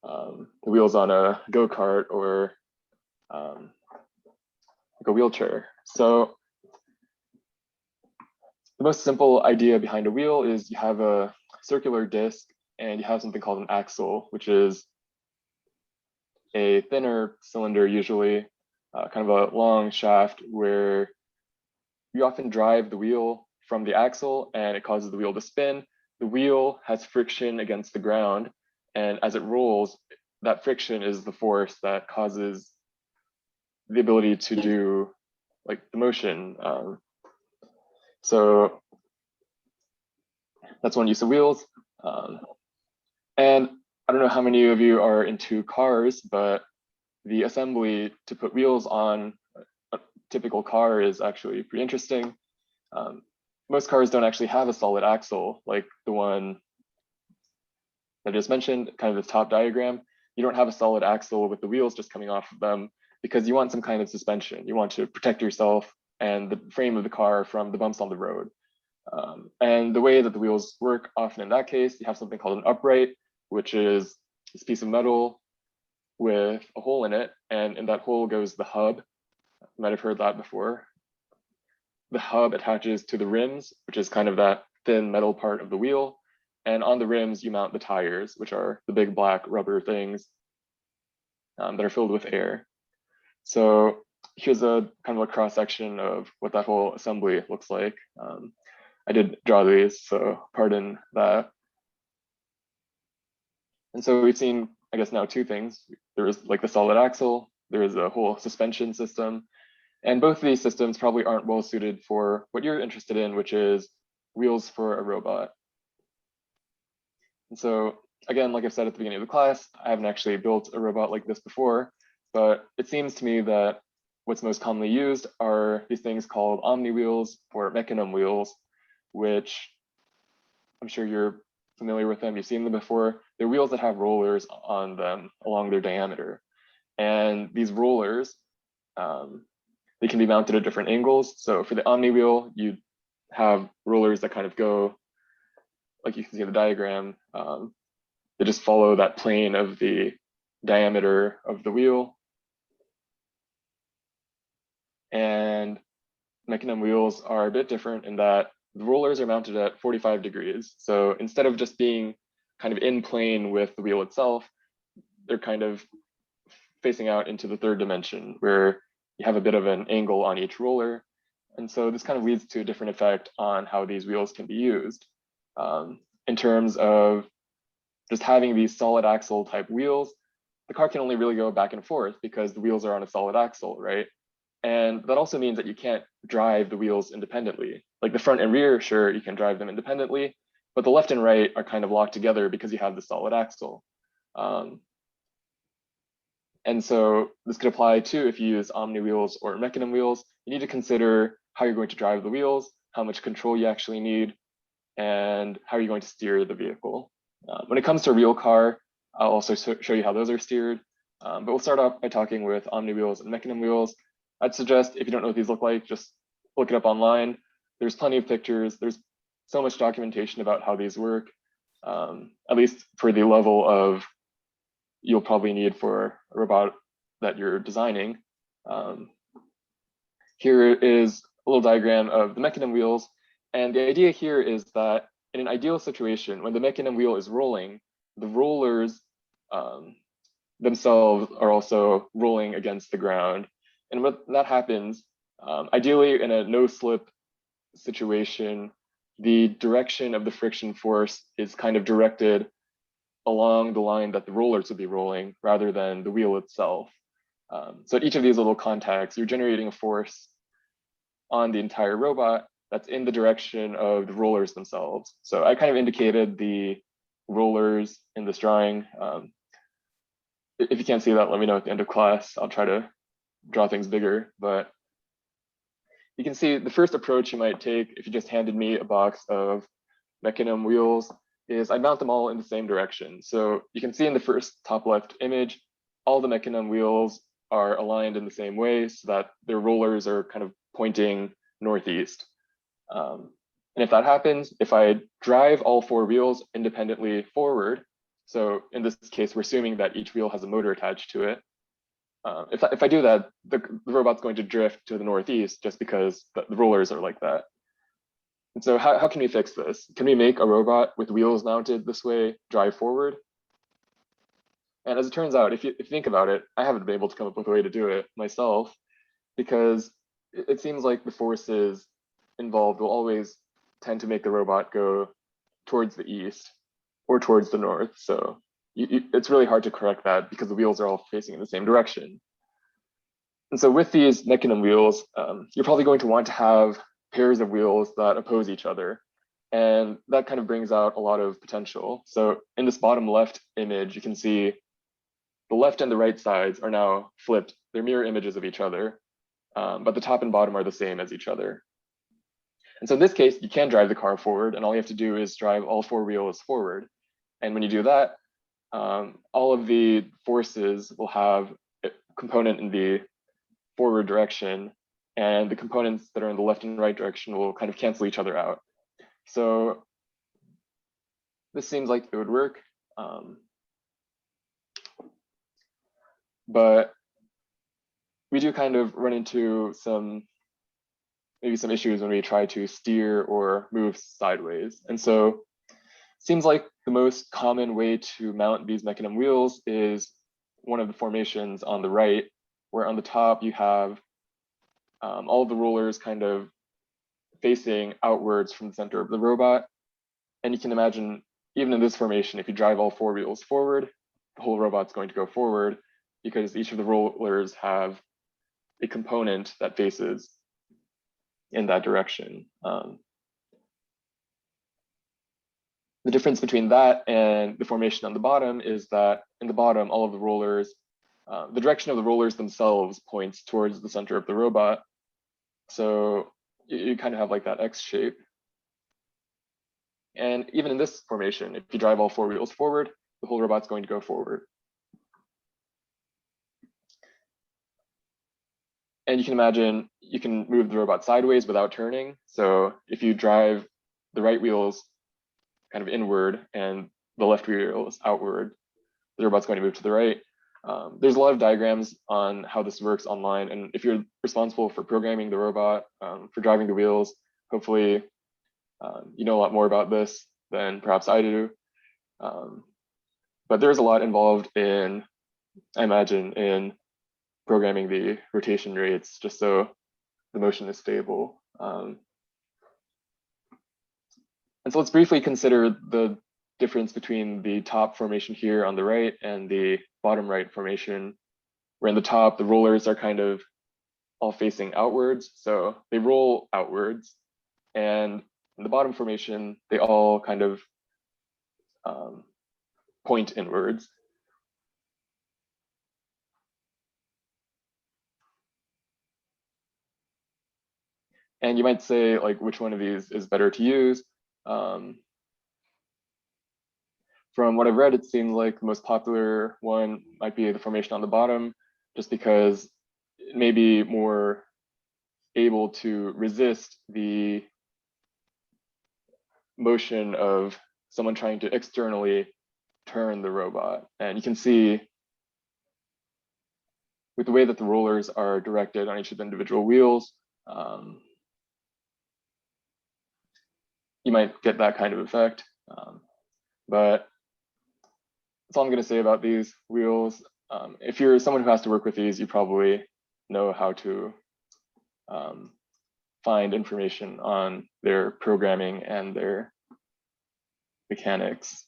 the wheels on a go-kart or like a wheelchair. So the most simple idea behind a wheel is you have a circular disc and you have something called an axle, which is a thinner cylinder usually, kind of a long shaft where you often drive the wheel from the axle and it causes the wheel to spin. The wheel has friction against the ground, and as it rolls, that friction is the force that causes the ability to do like the motion. So that's one use of wheels. And I don't know how many of you are into cars, but the assembly to put wheels on a typical car is actually pretty interesting. Most cars don't actually have a solid axle like the one I just mentioned, kind of the top diagram. You don't have a solid axle with the wheels just coming off of them because you want some kind of suspension. You want to protect yourself and the frame of the car from the bumps on the road. And the way that the wheels work often in that case, you have something called an upright, which is this piece of metal with a hole in it. And in that hole goes the hub. You might have heard that before. The hub attaches to the rims, which is kind of that thin metal part of the wheel. And on the rims, you mount the tires, which are the big black rubber things that are filled with air. So here's a kind of a cross section of what that whole assembly looks like. I did draw these, so pardon that. And so we've seen, I guess now two things. There is like the solid axle, there is a whole suspension system, and both of these systems probably aren't well suited for what you're interested in, which is wheels for a robot. And so again, like I said at the beginning of the class, I haven't actually built a robot like this before, but it seems to me that what's most commonly used are these things called omni wheels or mechanism wheels, which I'm sure you're familiar with them, you've seen them before. They're wheels that have rollers on them along their diameter. And these rollers, they can be mounted at different angles. So for the omni wheel, you have rollers that kind of go, like you can see in the diagram, they just follow that plane of the diameter of the wheel. And mechanism wheels are a bit different in that the rollers are mounted at 45 degrees. So instead of just being kind of in plane with the wheel itself, they're kind of facing out into the third dimension where you have a bit of an angle on each roller. And so this kind of leads to a different effect on how these wheels can be used. In terms of just having these solid axle type wheels, the car can only really go back and forth because the wheels are on a solid axle, right? And that also means that you can't drive the wheels independently. Like the front and rear, sure, you can drive them independently, but the left and right are kind of locked together because you have the solid axle. And so this could apply too if you use Omni wheels or Mechanim wheels. You need to consider how you're going to drive the wheels, how much control you actually need, and how you're going to steer the vehicle. When it comes to a real car, I'll also show you how those are steered. But we'll start off by talking with Omni wheels and Mechanim wheels. I'd suggest if you don't know what these look like, just look it up online. There's plenty of pictures. There's so much documentation about how these work, at least for the level of you'll probably need for a robot that you're designing. Here is a little diagram of the Mechanim wheels. And the idea here is that in an ideal situation, when the Mechanim wheel is rolling, the rollers themselves are also rolling against the ground. And when that happens, ideally in a no-slip situation, the direction of the friction force is kind of directed along the line that the rollers would be rolling rather than the wheel itself. So at each of these little contacts, you're generating a force on the entire robot that's in the direction of the rollers themselves. So I kind of indicated the rollers in this drawing. If you can't see that, let me know at the end of class. I'll try to draw things bigger, but you can see the first approach you might take if you just handed me a box of Mechanim wheels is I'd mount them all in the same direction. So you can see in the first top left image, all the Mechanim wheels are aligned in the same way so that their rollers are kind of pointing northeast. And if that happens, if I drive all four wheels independently forward, so in this case, we're assuming that each wheel has a motor attached to it. If I do that, the robot's going to drift to the northeast just because the rollers are like that. And so how can we fix this? Can we make a robot with wheels mounted this way drive forward? And as it turns out, if you think about it, I haven't been able to come up with a way to do it myself because it seems like the forces involved will always tend to make the robot go towards the east or towards the north. So it's really hard to correct that because the wheels are all facing in the same direction. And so with these Mechanim wheels, you're probably going to want to have pairs of wheels that oppose each other. And that kind of brings out a lot of potential. So in this bottom left image, you can see the left and the right sides are now flipped. They're mirror images of each other, but the top and bottom are the same as each other. And so in this case, you can drive the car forward, and all you have to do is drive all four wheels forward. And when you do that, all of the forces will have a component in the forward direction, and the components that are in the left and right direction will kind of cancel each other out. So this seems like it would work. But we do kind of run into maybe some issues when we try to steer or move sideways. And so seems like the most common way to mount these Mechanim wheels is one of the formations on the right, where on the top you have all of the rollers kind of facing outwards from the center of the robot. And you can imagine, even in this formation, if you drive all four wheels forward, the whole robot's going to go forward because each of the rollers have a component that faces in that direction. The difference between that and the formation on the bottom is that in the bottom, all of the rollers, the direction of the rollers themselves points towards the center of the robot. So you kind of have like that X shape. And even in this formation, if you drive all four wheels forward, the whole robot's going to go forward. And you can imagine you can move the robot sideways without turning. So if you drive the right wheels kind of inward and the left wheels outward, the robot's going to move to the right. There's a lot of diagrams on how this works online. And if you're responsible for programming the robot, for driving the wheels, hopefully you know a lot more about this than perhaps I do. But there's a lot involved in, I imagine, in programming the rotation rates just so the motion is stable. And so let's briefly consider the difference between the top formation here on the right and the bottom right formation, where in the top, the rollers are kind of all facing outwards. So they roll outwards. And in the bottom formation, they all kind of point inwards. And you might say, like, which one of these is better to use? From what I've read, it seems like the most popular one might be the formation on the bottom, just because it may be more able to resist the motion of someone trying to externally turn the robot. And you can see with the way that the rollers are directed on each of the individual wheels, you might get that kind of effect. But that's all I'm going to say about these wheels. If you're someone who has to work with these, you probably know how to find information on their programming and their mechanics.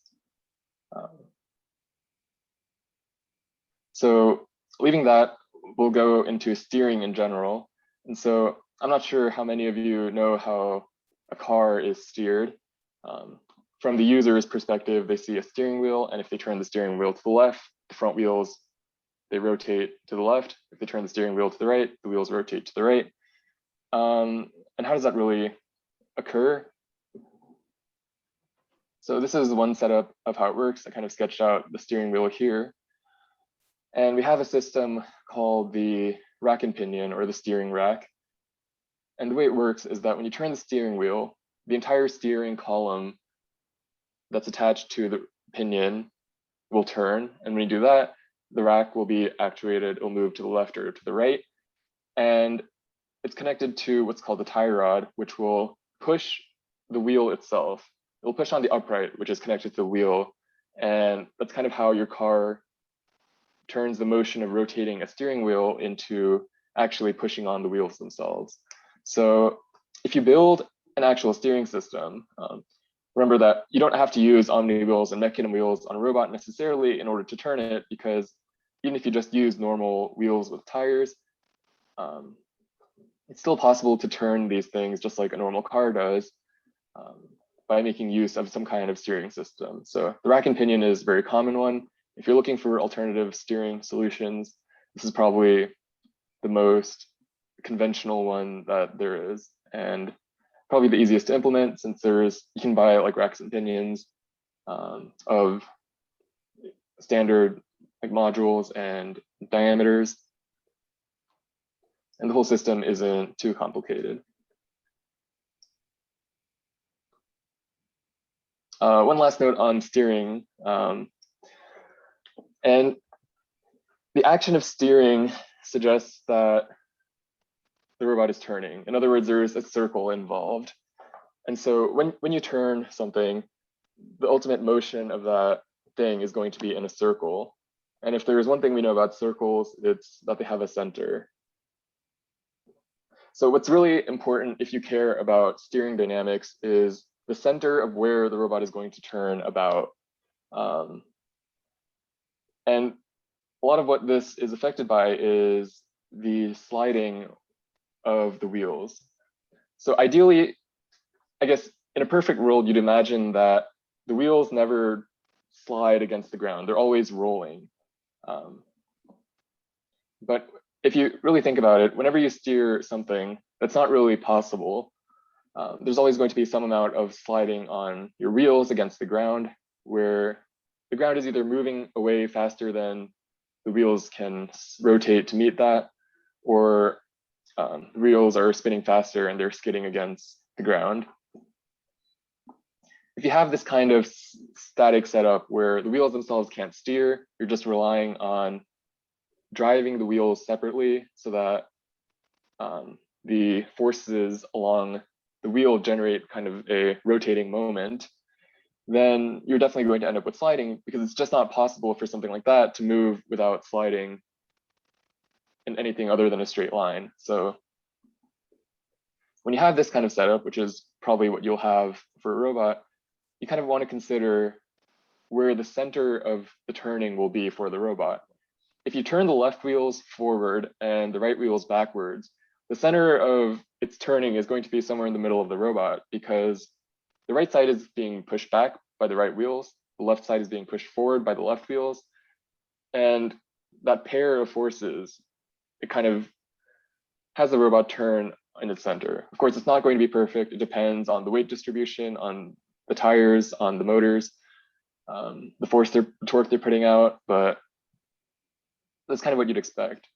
So leaving that, we'll go into steering in general. And so I'm not sure how many of you know how a car is steered. From the user's perspective, they see a steering wheel, and if they turn the steering wheel to the left, the front wheels, they rotate to the left. If they turn the steering wheel to the right, the wheels rotate to the right. And how does that really occur? So this is one setup of how it works. I kind of sketched out the steering wheel here. And we have a system called the rack and pinion, or the steering rack. And the way it works is that when you turn the steering wheel, the entire steering column that's attached to the pinion will turn. And when you do that, the rack will be actuated, it'll move to the left or to the right. And it's connected to what's called the tie rod, which will push the wheel itself. It will push on the upright, which is connected to the wheel. And that's kind of how your car turns the motion of rotating a steering wheel into actually pushing on the wheels themselves. So if you build an actual steering system, remember that you don't have to use omni wheels and mechanism wheels on a robot necessarily in order to turn it, because even if you just use normal wheels with tires, it's still possible to turn these things just like a normal car does, by making use of some kind of steering system. So the rack and pinion is a very common one. If you're looking for alternative steering solutions, this is probably the most conventional one that there is, and probably the easiest to implement, since you can buy like racks and pinions of standard like modules and diameters, and the whole system isn't too complicated. One last note on steering, and the action of steering suggests that the robot is turning. In other words, there's a circle involved. And so when you turn something, the ultimate motion of that thing is going to be in a circle. And if there's one thing we know about circles, it's that they have a center. So what's really important if you care about steering dynamics is the center of where the robot is going to turn about. And a lot of what this is affected by is the sliding of the wheels. So ideally, I guess in a perfect world, you'd imagine that the wheels never slide against the ground. They're always rolling. But if you really think about it, whenever you steer something, that's not really possible. There's always going to be some amount of sliding on your wheels against the ground, where the ground is either moving away faster than the wheels can rotate to meet that, or the wheels are spinning faster and they're skidding against the ground. If you have this kind of static setup where the wheels themselves can't steer, you're just relying on driving the wheels separately so that the forces along the wheel generate kind of a rotating moment, then you're definitely going to end up with sliding, because it's just not possible for something like that to move without sliding in anything other than a straight line. So when you have this kind of setup, which is probably what you'll have for a robot, you kind of want to consider where the center of the turning will be for the robot. If you turn the left wheels forward and the right wheels backwards, the center of its turning is going to be somewhere in the middle of the robot, because the right side is being pushed back by the right wheels, the left side is being pushed forward by the left wheels, and that pair of forces, it kind of has the robot turn in its center. Of course, it's not going to be perfect. It depends on the weight distribution, on the tires, on the motors, the torque they're putting out, but that's kind of what you'd expect.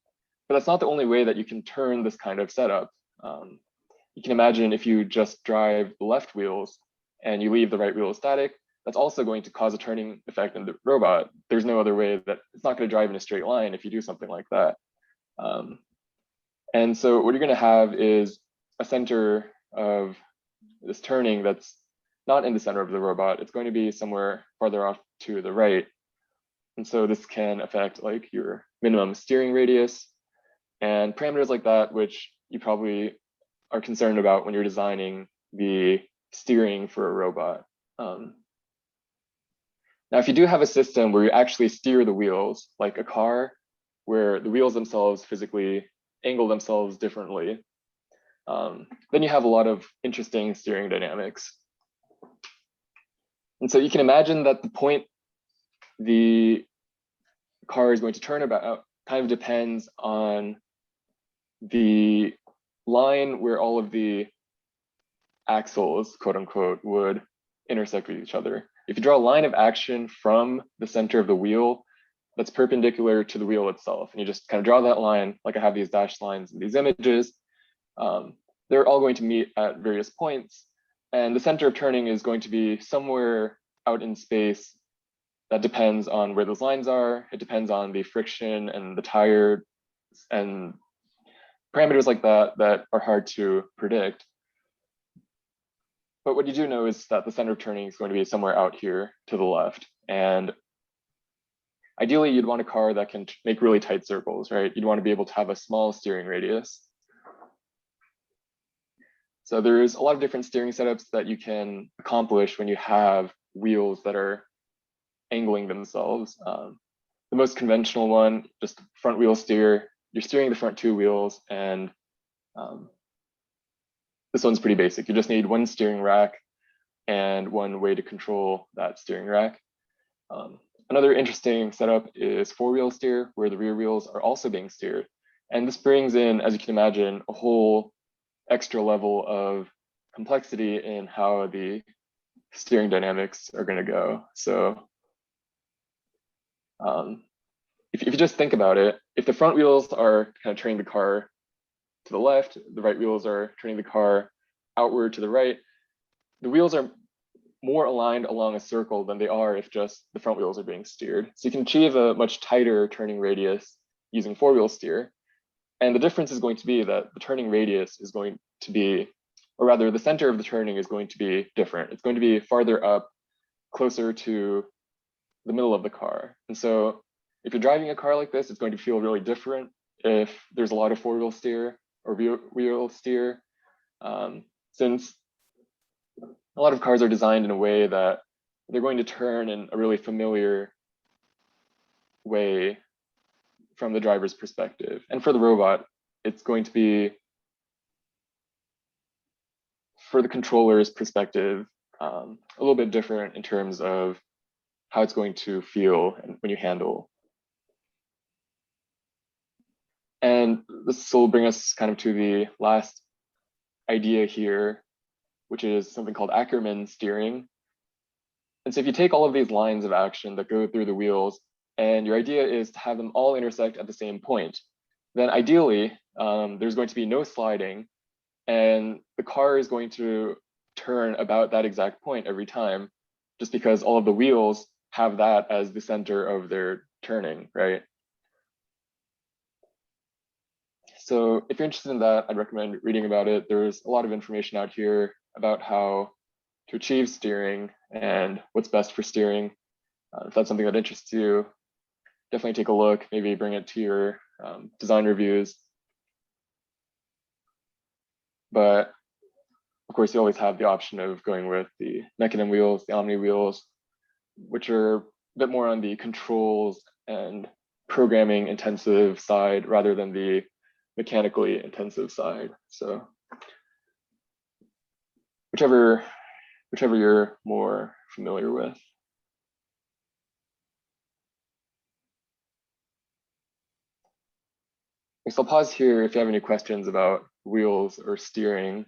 But that's not the only way that you can turn this kind of setup. You can imagine if you just drive the left wheels and you leave the right wheel static, that's also going to cause a turning effect in the robot. There's no other way that it's not going to drive in a straight line if you do something like that. And so what you're going to have is a center of this turning that's not in the center of the robot. It's going to be somewhere farther off to the right. And so this can affect like your minimum steering radius and parameters like that, which you probably are concerned about when you're designing the steering for a robot. Now, if you do have a system where you actually steer the wheels, like a car, where the wheels themselves physically angle themselves differently, then you have a lot of interesting steering dynamics. And so you can imagine that the point the car is going to turn about kind of depends on the line where all of the axles, quote unquote, would intersect with each other. If you draw a line of action from the center of the wheel that's perpendicular to the wheel itself, and you just kind of draw that line, like I have these dashed lines in these images, they're all going to meet at various points. And the center of turning is going to be somewhere out in space. That depends on where those lines are. It depends on the friction and the tire and parameters like that that are hard to predict. But what you do know is that the center of turning is going to be somewhere out here to the left. And ideally, you'd want a car that can make really tight circles, right? You'd want to be able to have a small steering radius. So there's a lot of different steering setups that you can accomplish when you have wheels that are angling themselves. The most conventional one, just front wheel steer. You're steering the front two wheels, and this one's pretty basic. You just need one steering rack and one way to control that steering rack. Another interesting setup is four-wheel steer, where the rear wheels are also being steered. And this brings in, as you can imagine, a whole extra level of complexity in how the steering dynamics are going to go. So if you just think about it, if the front wheels are kind of turning the car to the left, the right wheels are turning the car outward to the right, the wheels are more aligned along a circle than they are if just the front wheels are being steered. So you can achieve a much tighter turning radius using four-wheel steer. And the difference is going to be that the turning radius is going to be, or rather the center of the turning is going to be different. It's going to be farther up, closer to the middle of the car. And so if you're driving a car like this, it's going to feel really different if there's a lot of four-wheel steer or wheel steer, since a lot of cars are designed in a way that they're going to turn in a really familiar way from the driver's perspective. And for the robot, it's going to be, for the controller's perspective, a little bit different in terms of how it's going to feel when you handle. And this will bring us kind of to the last idea here, which is something called Ackermann steering. And so if you take all of these lines of action that go through the wheels, and your idea is to have them all intersect at the same point, then ideally, there's going to be no sliding, and the car is going to turn about that exact point every time, just because all of the wheels have that as the center of their turning, right? So if you're interested in that, I'd recommend reading about it. There's a lot of information out here about how to achieve steering and what's best for steering. If that's something that interests you, definitely take a look, maybe bring it to your design reviews. But of course, you always have the option of going with the mechanism wheels, the Omni wheels. which are a bit more on the controls and programming intensive side rather than the mechanically intensive side. So whichever you're more familiar with. So I'll pause here if you have any questions about wheels or steering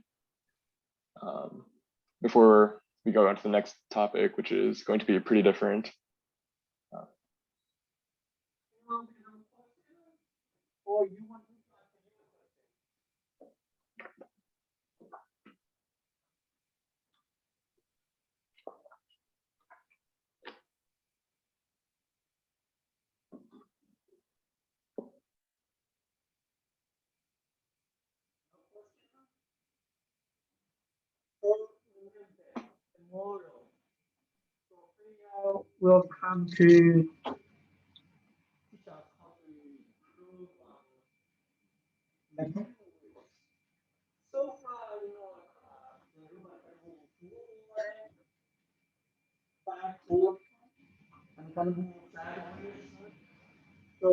before we go on to the next topic, which is going to be pretty different. We'll come to teach us how to improve mechanical wheels. So far, the robot can move forward, backward, and can move sideways. So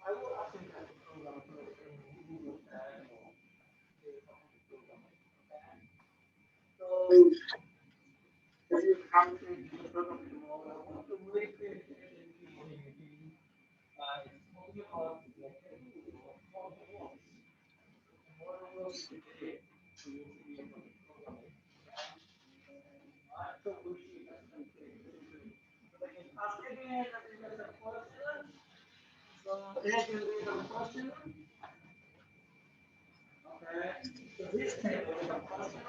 I will ask you guys to program first and we will demo how to program it. Okay? So if you come to the program tomorrow, to make it talking about the how it works. Tomorrow will be the day to be able to program it. Alright, so we see that's going to take so they can ask again if there's a question. So if there's a question, okay, so this table is a question.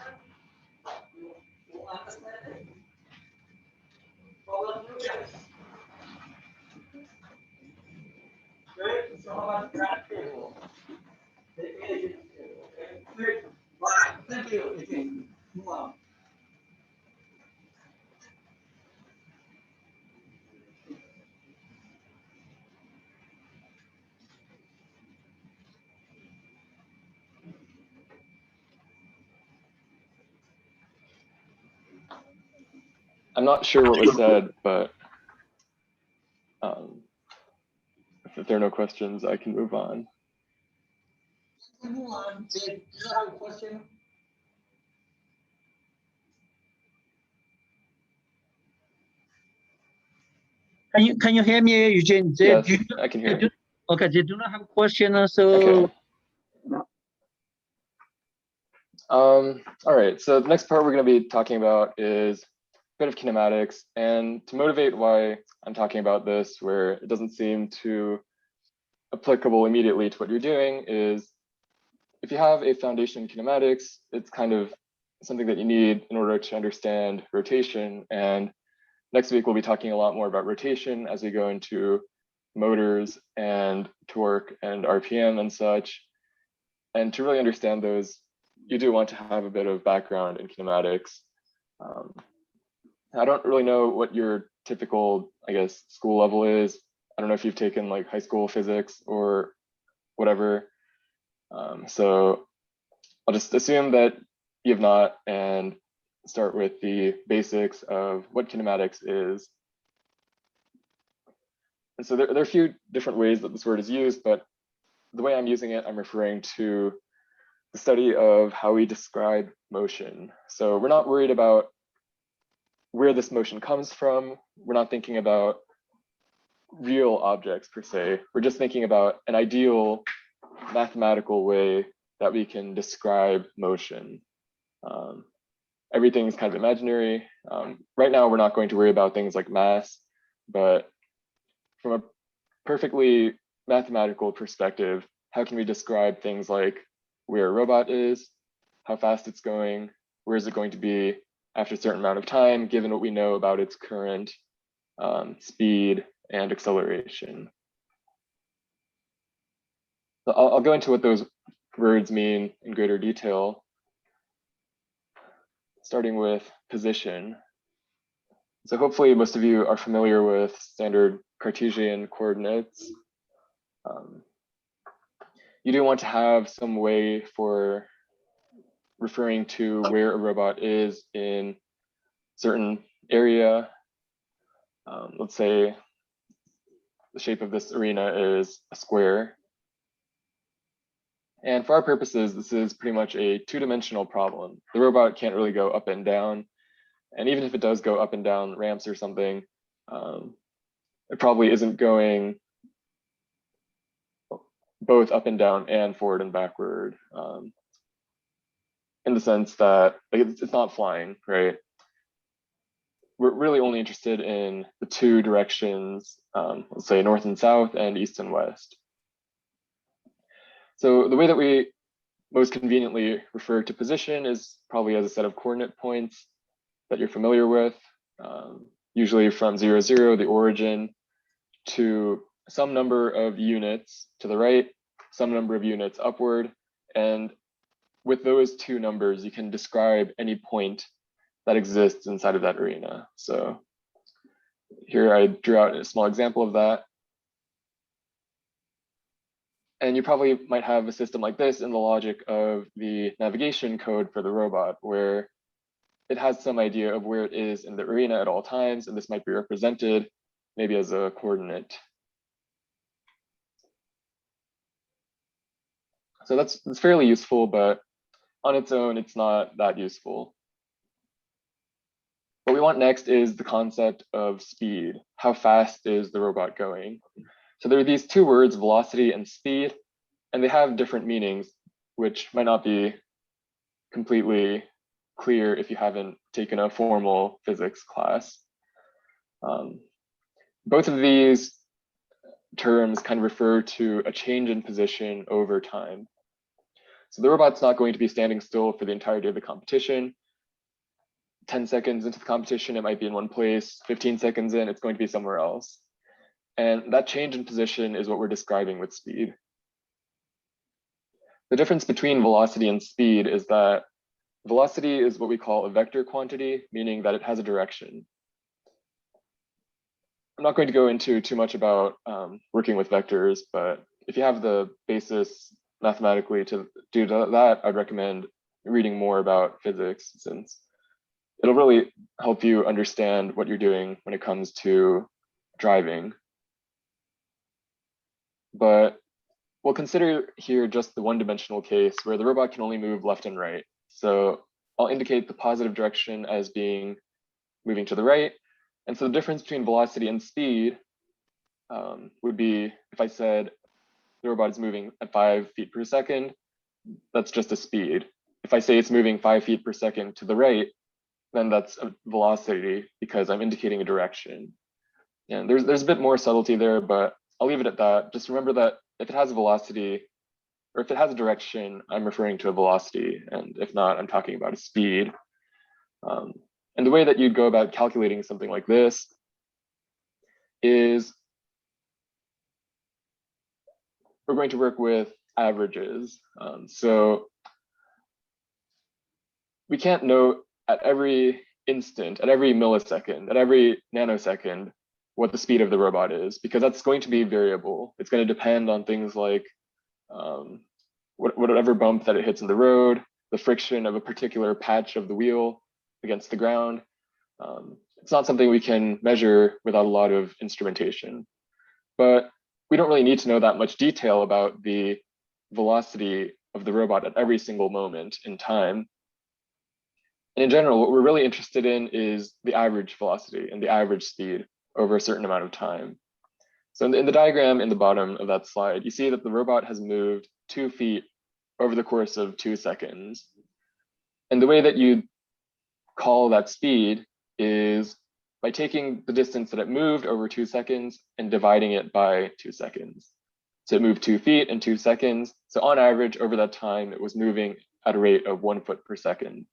You understand it? Problem you guys. Good. So how about that table? The agent table. Okay. Good. Right. Thank you. Okay. Move on. I'm not sure what was said, but if there are no questions, I can move on. Move on. Do you have a question? Can you hear me, Eugene? Yes, I can hear. Okay, they do not have a question, so. Okay. All right, so the next part we're going to be talking about is a bit of kinematics, and to motivate why I'm talking about this, where it doesn't seem too applicable immediately to what you're doing, is if you have a foundation in kinematics, it's kind of something that you need in order to understand rotation. And next week, we'll be talking a lot more about rotation as we go into motors and torque and RPM and such. And to really understand those, you do want to have a bit of background in kinematics. I don't really know what your typical, I guess, school level is. I don't know if you've taken like high school physics or whatever. So I'll just assume that you have not and start with the basics of what kinematics is. And so there are a few different ways that this word is used, but the way I'm using it, I'm referring to the study of how we describe motion. So we're not worried about where this motion comes from. We're not thinking about real objects per se. We're just thinking about an ideal mathematical way that we can describe motion. Everything's kind of imaginary. Right now, we're not going to worry about things like mass, but from a perfectly mathematical perspective, how can we describe things like where a robot is, how fast it's going, where is it going to be after a certain amount of time, given what we know about its current speed and acceleration. So I'll go into what those words mean in greater detail, starting with position. So hopefully most of you are familiar with standard Cartesian coordinates. You do want to have some way for referring to where a robot is in certain area. let's say the shape of this arena is a square. And for our purposes, this is pretty much a two-dimensional problem. The robot can't really go up and down. And even if it does go up and down ramps or something, it probably isn't going both up and down and forward and backward, in the sense that it's not flying, right? We're really only interested in the two directions, let's say north and south and east and west. So the way that we most conveniently refer to position is probably as a set of coordinate points that you're familiar with, usually from 0, 0, the origin, to some number of units to the right, some number of units upward. And with those two numbers, you can describe any point that exists inside of that arena. So here I drew out a small example of that. And you probably might have a system like this in the logic of the navigation code for the robot, where it has some idea of where it is in the arena at all times, and this might be represented maybe as a coordinate. So that's fairly useful, but on its own, it's not that useful. What we want next is the concept of speed. How fast is the robot going? So there are these two words, velocity and speed, and they have different meanings, which might not be completely clear if you haven't taken a formal physics class. Both of these terms kind of refer to a change in position over time. So the robot's not going to be standing still for the entirety of the competition. 10 seconds into the competition, it might be in one place. 15 seconds in, it's going to be somewhere else. And that change in position is what we're describing with speed. The difference between velocity and speed is that velocity is what we call a vector quantity, meaning that it has a direction. I'm not going to go into too much about working with vectors, but if you have the basis mathematically to do that, I'd recommend reading more about physics, since it'll really help you understand what you're doing when it comes to driving. But we'll consider here just the one-dimensional case where the robot can only move left and right. So I'll indicate the positive direction as being moving to the right. And so the difference between velocity and speed would be if I said the robot is moving at 5 feet per second, that's just a speed. If I say it's moving 5 feet per second to the right, then that's a velocity because I'm indicating a direction. And there's a bit more subtlety there, but I'll leave it at that. Just remember that if it has a velocity, or if it has a direction, I'm referring to a velocity. And if not, I'm talking about a speed. And the way that you'd go about calculating something like this is we're going to work with averages. So we can't know at every instant, at every millisecond, at every nanosecond, what the speed of the robot is, because that's going to be variable. It's going to depend on things like whatever bump that it hits in the road, the friction of a particular patch of the wheel against the ground. It's not something we can measure without a lot of instrumentation. But we don't really need to know that much detail about the velocity of the robot at every single moment in time. And in general, what we're really interested in is the average velocity and the average speed over a certain amount of time. So in the diagram in the bottom of that slide, you see that the robot has moved 2 feet over the course of 2 seconds. And the way that you call that speed is by taking the distance that it moved over 2 seconds and dividing it by 2 seconds. So it moved 2 feet in 2 seconds. So on average, over that time, it was moving at a rate of 1 foot per second.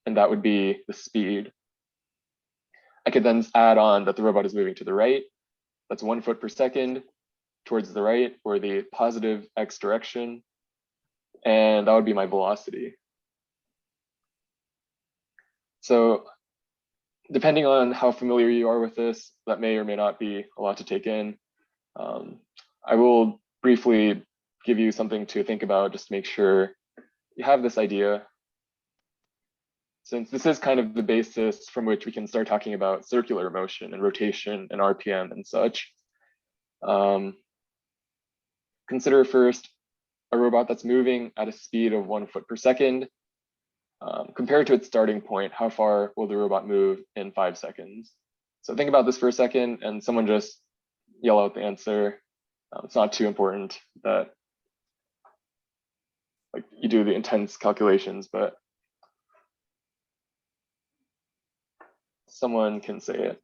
And that would be the speed. I could then add on that the robot is moving to the right. That's 1 foot per second towards the right, or the positive x direction. And that would be my velocity. So depending on how familiar you are with this, that may or may not be a lot to take in. I will briefly give you something to think about just to make sure you have this idea. since this is kind of the basis from which we can start talking about circular motion and rotation and RPM and such. Consider first a robot that's moving at a speed of 1 foot per second. Compared to its starting point, how far will the robot move in 5 seconds? So think about this for a second, and someone just yell out the answer. It's not too important that like you do the intense calculations, but someone can say it.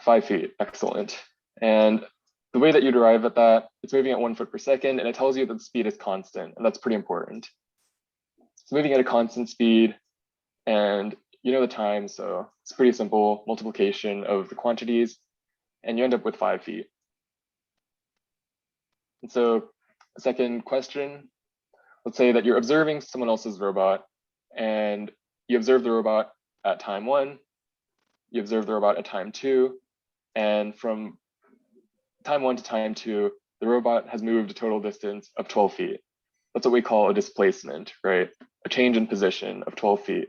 5 feet, excellent. And the way that you derive at that, it's moving at 1 foot per second, and it tells you that the speed is constant, and that's pretty important. It's moving at a constant speed, and you know the time, so it's pretty simple multiplication of the quantities, and you end up with 5 feet. And so, second question, let's say that you're observing someone else's robot, and you observe the robot at time 1, you observe the robot at time 2, and from time 1 to time 2, the robot has moved a total distance of 12 feet. That's what we call a displacement, right? A change in position of 12 feet.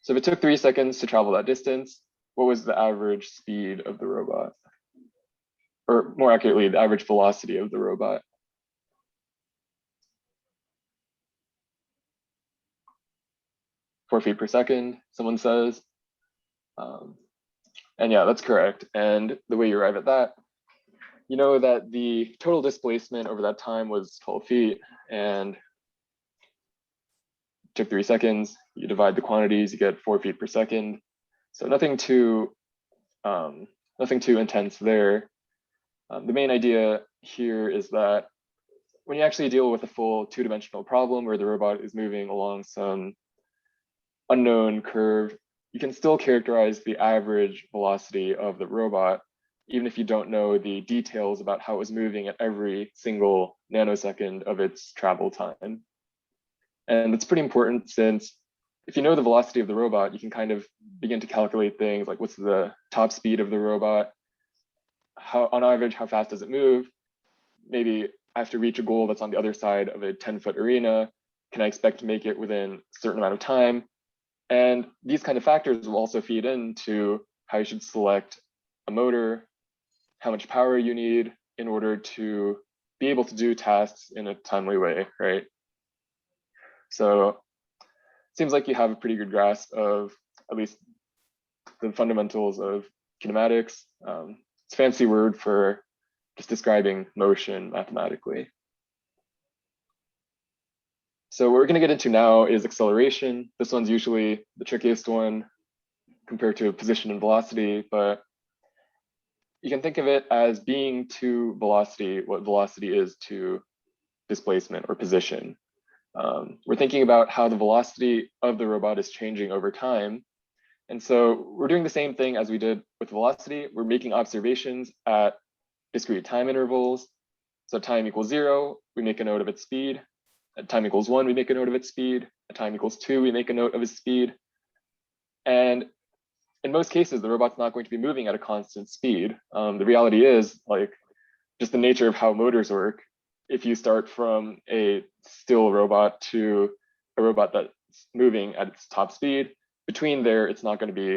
So if it took 3 seconds to travel that distance, what was the average speed of the robot? Or more accurately, the average velocity of the robot? Four feet per second, someone says. And yeah, that's correct. And the way you arrive at that, you know that the total displacement over that time was 12 feet, and it took 3 seconds. You divide the quantities, you get 4 feet per second. So nothing too intense there. The main idea here is that when you actually deal with a full two-dimensional problem where the robot is moving along some unknown curve, you can still characterize the average velocity of the robot, even if you don't know the details about how it was moving at every single nanosecond of its travel time. And it's pretty important, since if you know the velocity of the robot, you can kind of begin to calculate things like what's the top speed of the robot, how on average, how fast does it move? Maybe I have to reach a goal that's on the other side of a 10-foot arena. Can I expect to make it within a certain amount of time? And these kind of factors will also feed into how you should select a motor, how much power you need in order to be able to do tasks in a timely way, right? So it seems like you have a pretty good grasp of at least the fundamentals of kinematics. It's a fancy word for just describing motion mathematically. So what we're going to get into now is acceleration. This one's usually the trickiest one compared to position and velocity, but you can think of it as being to velocity what velocity is to displacement or position. We're thinking about how the velocity of the robot is changing over time. And so we're doing the same thing as we did with velocity. We're making observations at discrete time intervals. So time equals 0, we make a note of its speed. At time equals 1, we make a note of its speed. At time equals 2, we make a note of its speed. And in most cases, the robot's not going to be moving at a constant speed. The reality is, like, just the nature of how motors work. If you start from a still robot to a robot that's moving at its top speed, between there, it's not going to be,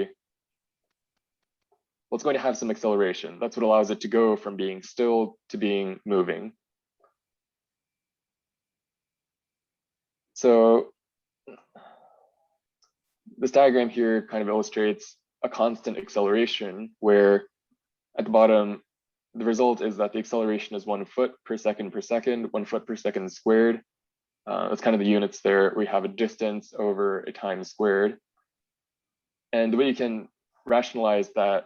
well, it's going to have some acceleration. That's what allows it to go from being still to being moving. So this diagram here kind of illustrates a constant acceleration where at the bottom, the result is that the acceleration is 1 foot per second, 1 foot per second squared. That's kind of the units there. We have a distance over a time squared. And the way you can rationalize that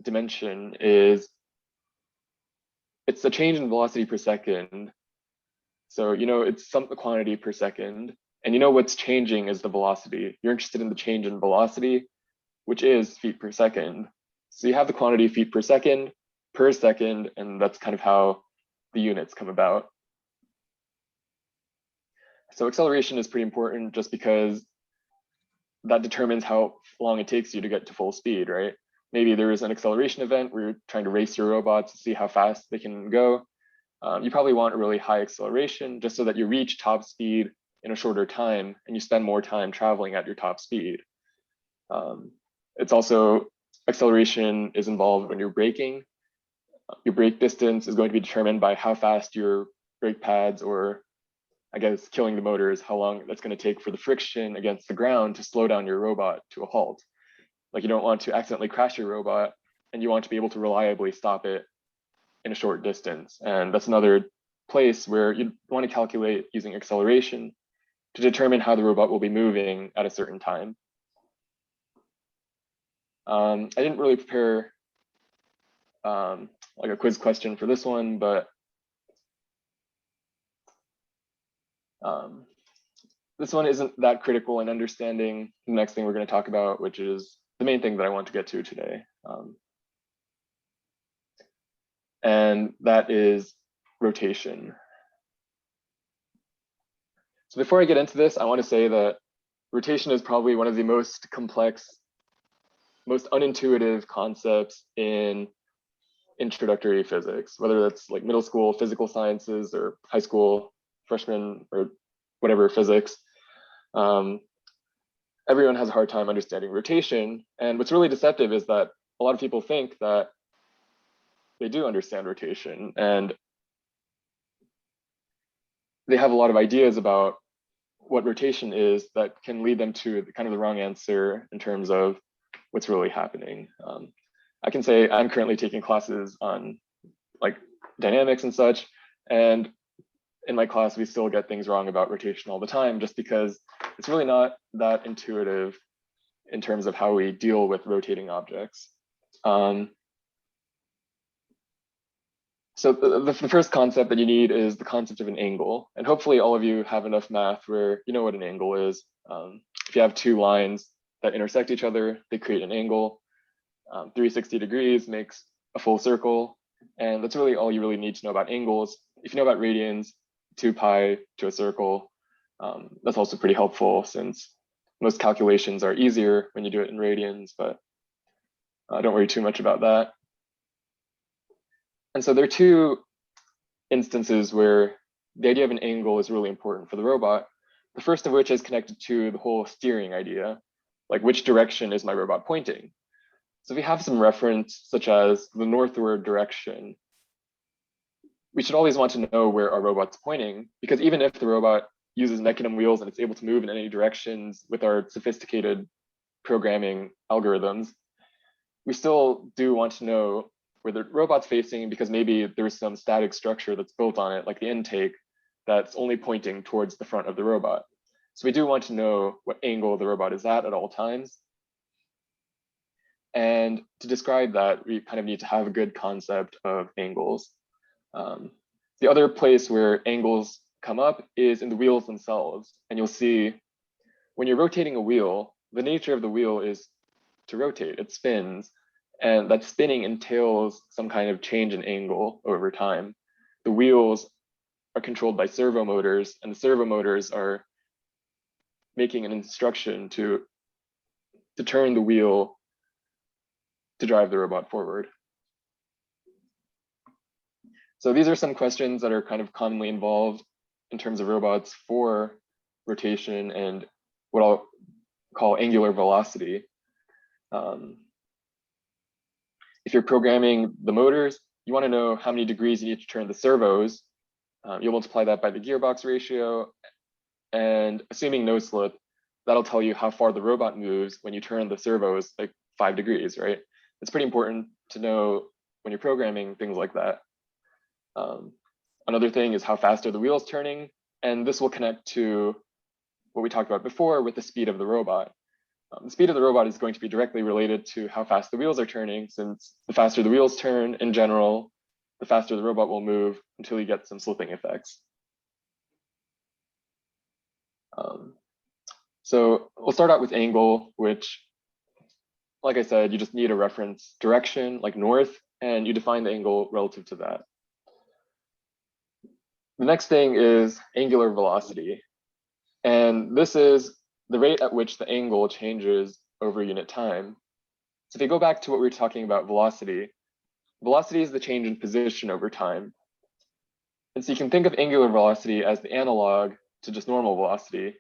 dimension is it's a change in velocity per second. So, you know, it's some quantity per second, and you know what's changing is the velocity. You're interested in the change in velocity, which is feet per second. So you have the quantity feet per second, and that's kind of how the units come about. So acceleration is pretty important just because that determines how long it takes you to get to full speed, right? Maybe there is an acceleration event where you're trying to race your robots to see how fast they can go. You probably want a really high acceleration just so that you reach top speed in a shorter time and you spend more time traveling at your top speed. It's also, acceleration is involved when you're braking. Your brake distance is going to be determined by how fast your brake pads, or I guess killing the motors, how long that's going to take for the friction against the ground to slow down your robot to a halt. Like, you don't want to accidentally crash your robot, and you want to be able to reliably stop it in a short distance. And that's another place where you want to calculate using acceleration to determine how the robot will be moving at a certain time. I didn't really prepare like a quiz question for this one, but this one isn't that critical in understanding the next thing we're going to talk about, which is the main thing that I want to get to today. And that is rotation. So before I get into this, I want to say that rotation is probably one of the most complex, most unintuitive concepts in introductory physics, whether that's like middle school physical sciences or high school freshman or whatever physics. Everyone has a hard time understanding rotation. And what's really deceptive is that a lot of people think that they do understand rotation, and they have a lot of ideas about what rotation is that can lead them to kind of the wrong answer in terms of what's really happening. I can say I'm currently taking classes on like dynamics and such, and in my class we still get things wrong about rotation all the time, just because it's really not that intuitive in terms of how we deal with rotating objects. So the first concept that you need is the concept of an angle. And hopefully all of you have enough math where you know what an angle is. If you have two lines that intersect each other, they create an angle. 360 degrees makes a full circle. And that's really all you really need to know about angles. If you know about radians, 2 pi to a circle, that's also pretty helpful, since most calculations are easier when you do it in radians, but don't worry too much about that. And so there are two instances where the idea of an angle is really important for the robot. The first of which is connected to the whole steering idea, like which direction is my robot pointing? So if we have some reference, such as the northward direction, we should always want to know where our robot's pointing, because even if the robot uses mechanism wheels and it's able to move in any directions with our sophisticated programming algorithms, we still do want to know where the robot's facing, because maybe there's some static structure that's built on it, like the intake, that's only pointing towards the front of the robot. So we do want to know what angle the robot is at all times. And to describe that, we kind of need to have a good concept of angles. The other place where angles come up is in the wheels themselves. And you'll see when you're rotating a wheel, the nature of the wheel is to rotate, it spins. And that spinning entails some kind of change in angle over time. The wheels are controlled by servo motors, and the servo motors are making an instruction to turn the wheel to drive the robot forward. So these are some questions that are kind of commonly involved in terms of robots for rotation and what I'll call angular velocity. If you're programming the motors, you want to know how many degrees you need to turn the servos. You'll multiply that by the gearbox ratio, and assuming no slip, that'll tell you how far the robot moves when you turn the servos like 5 degrees, right? It's pretty important to know when you're programming things like that. Another thing is how fast are the wheels turning, and this will connect to what we talked about before with the speed of the robot. The speed of the robot is going to be directly related to how fast the wheels are turning, since the faster the wheels turn in general, the faster the robot will move until you get some slipping effects. So we'll start out with angle, which, like I said, you just need a reference direction, like north, and you define the angle relative to that. The next thing is angular velocity. And this is the rate at which the angle changes over unit time. So if you go back to what we were talking about velocity, velocity is the change in position over time. And so you can think of angular velocity as the analog to just normal velocity,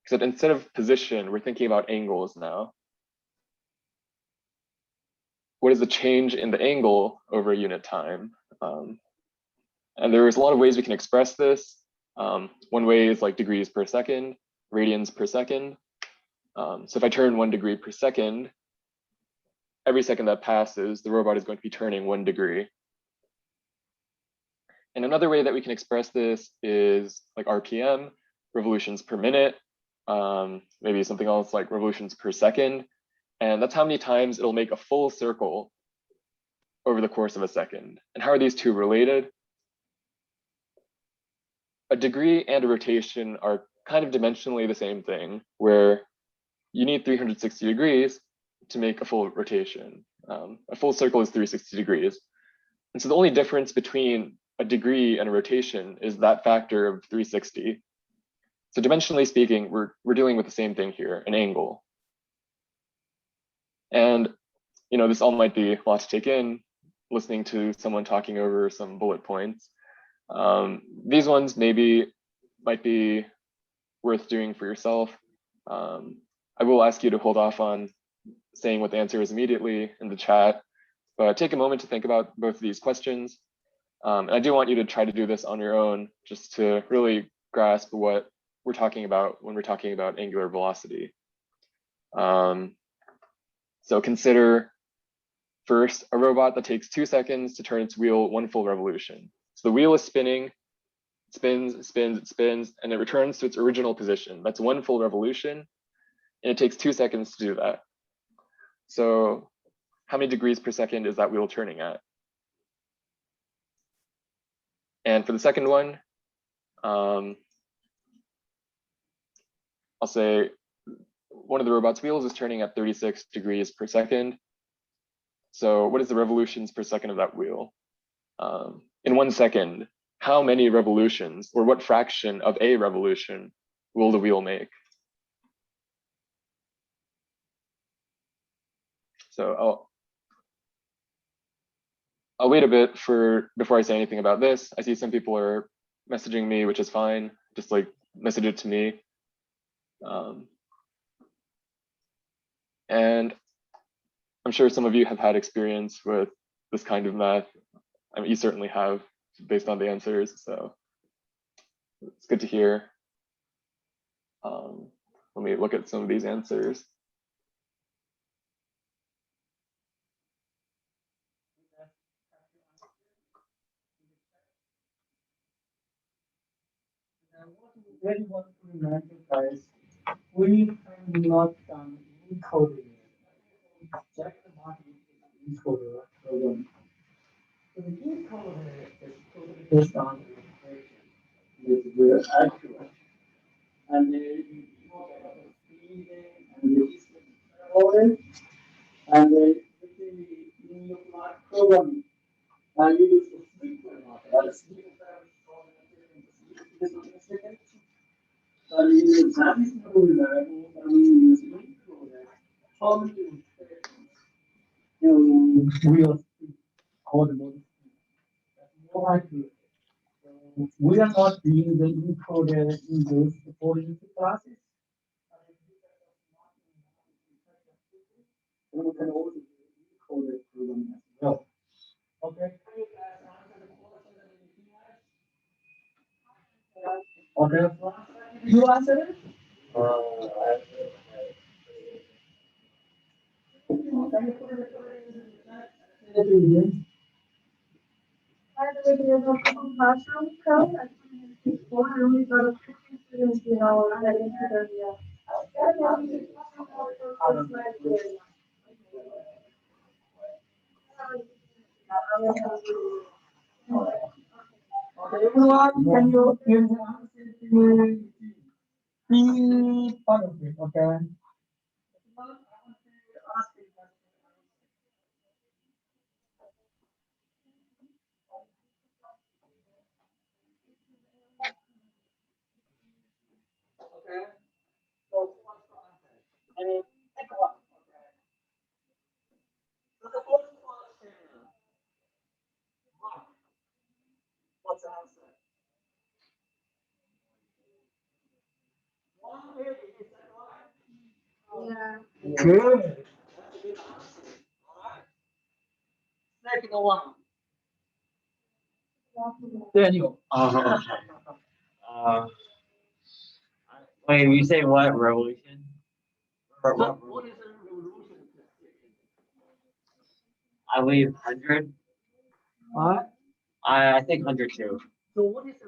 except instead of position, we're thinking about angles now. what is the change in the angle over a unit time? And there's a lot of ways we can express this. One way is like degrees per second, radians per second. So if I turn 1 degree per second, every second that passes, the robot is going to be turning 1 degree. And another way that we can express this is like RPM, revolutions per minute, maybe something else like revolutions per second. And that's how many times it'll make a full circle over the course of a second. And how are these two related? A degree and a rotation are kind of dimensionally the same thing, where you need 360 degrees to make a full rotation. A full circle is 360 degrees. And so the only difference between a degree and a rotation is that factor of 360. So dimensionally speaking, we're dealing with the same thing here, an angle. And this all might be a lot to take in, listening to someone talking over some bullet points. These ones might be worth doing for yourself. I will ask you to hold off on saying what the answer is immediately in the chat, but take a moment to think about both of these questions. And I do want you to try to do this on your own, just to really grasp what we're talking about when we're talking about angular velocity. So consider first a robot that takes 2 seconds to turn its wheel 1 full revolution. So the wheel is spinning, spins, spins, it spins, and it returns to its original position. That's 1 full revolution, and it takes 2 seconds to do that. So how many degrees per second is that wheel turning at? And for the second one, I'll say one of the robot's wheels is turning at 36 degrees per second. So what is the revolutions per second of that wheel? In 1 second, how many revolutions, or what fraction of a revolution will the wheel make? So I'll wait a bit before I say anything about this. I see some people are messaging me, which is fine. Just like message it to me. And I'm sure some of you have had experience with this kind of math. I mean, you certainly have, based on the answers. So it's good to hear. Let me look at some of these answers. Very want to remember, guys, we have not done encoding. Check the market encoder program. So the encoder is totally based on the information. It's very accurate. And you get the speed and the distance order. And in your programming, you use the frequent market. That's but in the traditional level, we use encoder. How do you real speed called more accurate? So we are not doing the encoder in those supporting classes. And we can also do encoder program as well. Okay. Okay. You answer it? Classroom code. Before I only got a 50 students, heading to the Okay, everyone, can you give the answer to the part of it, okay? Okay. So who wants to answer? Any pick one, okay? So the first question, Mark, what's the answer? 180, is that right? Yeah. Good. That's a good answer. All right. second one. Daniel. Wait, you say what revolution? What is a revolution? I believe 100. What? I think 100 too. So what is a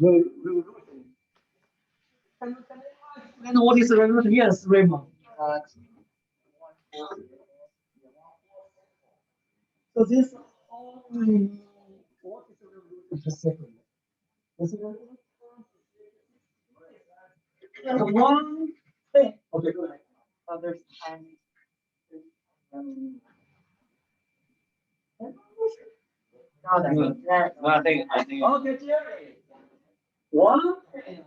revolution? Can you explain what is a revolution? Yes, Raymond. So this only what is a revolution per second? Is it one thing? Okay, go ahead. There's 10. No, that's No, I think Okay, Jerry. One thing.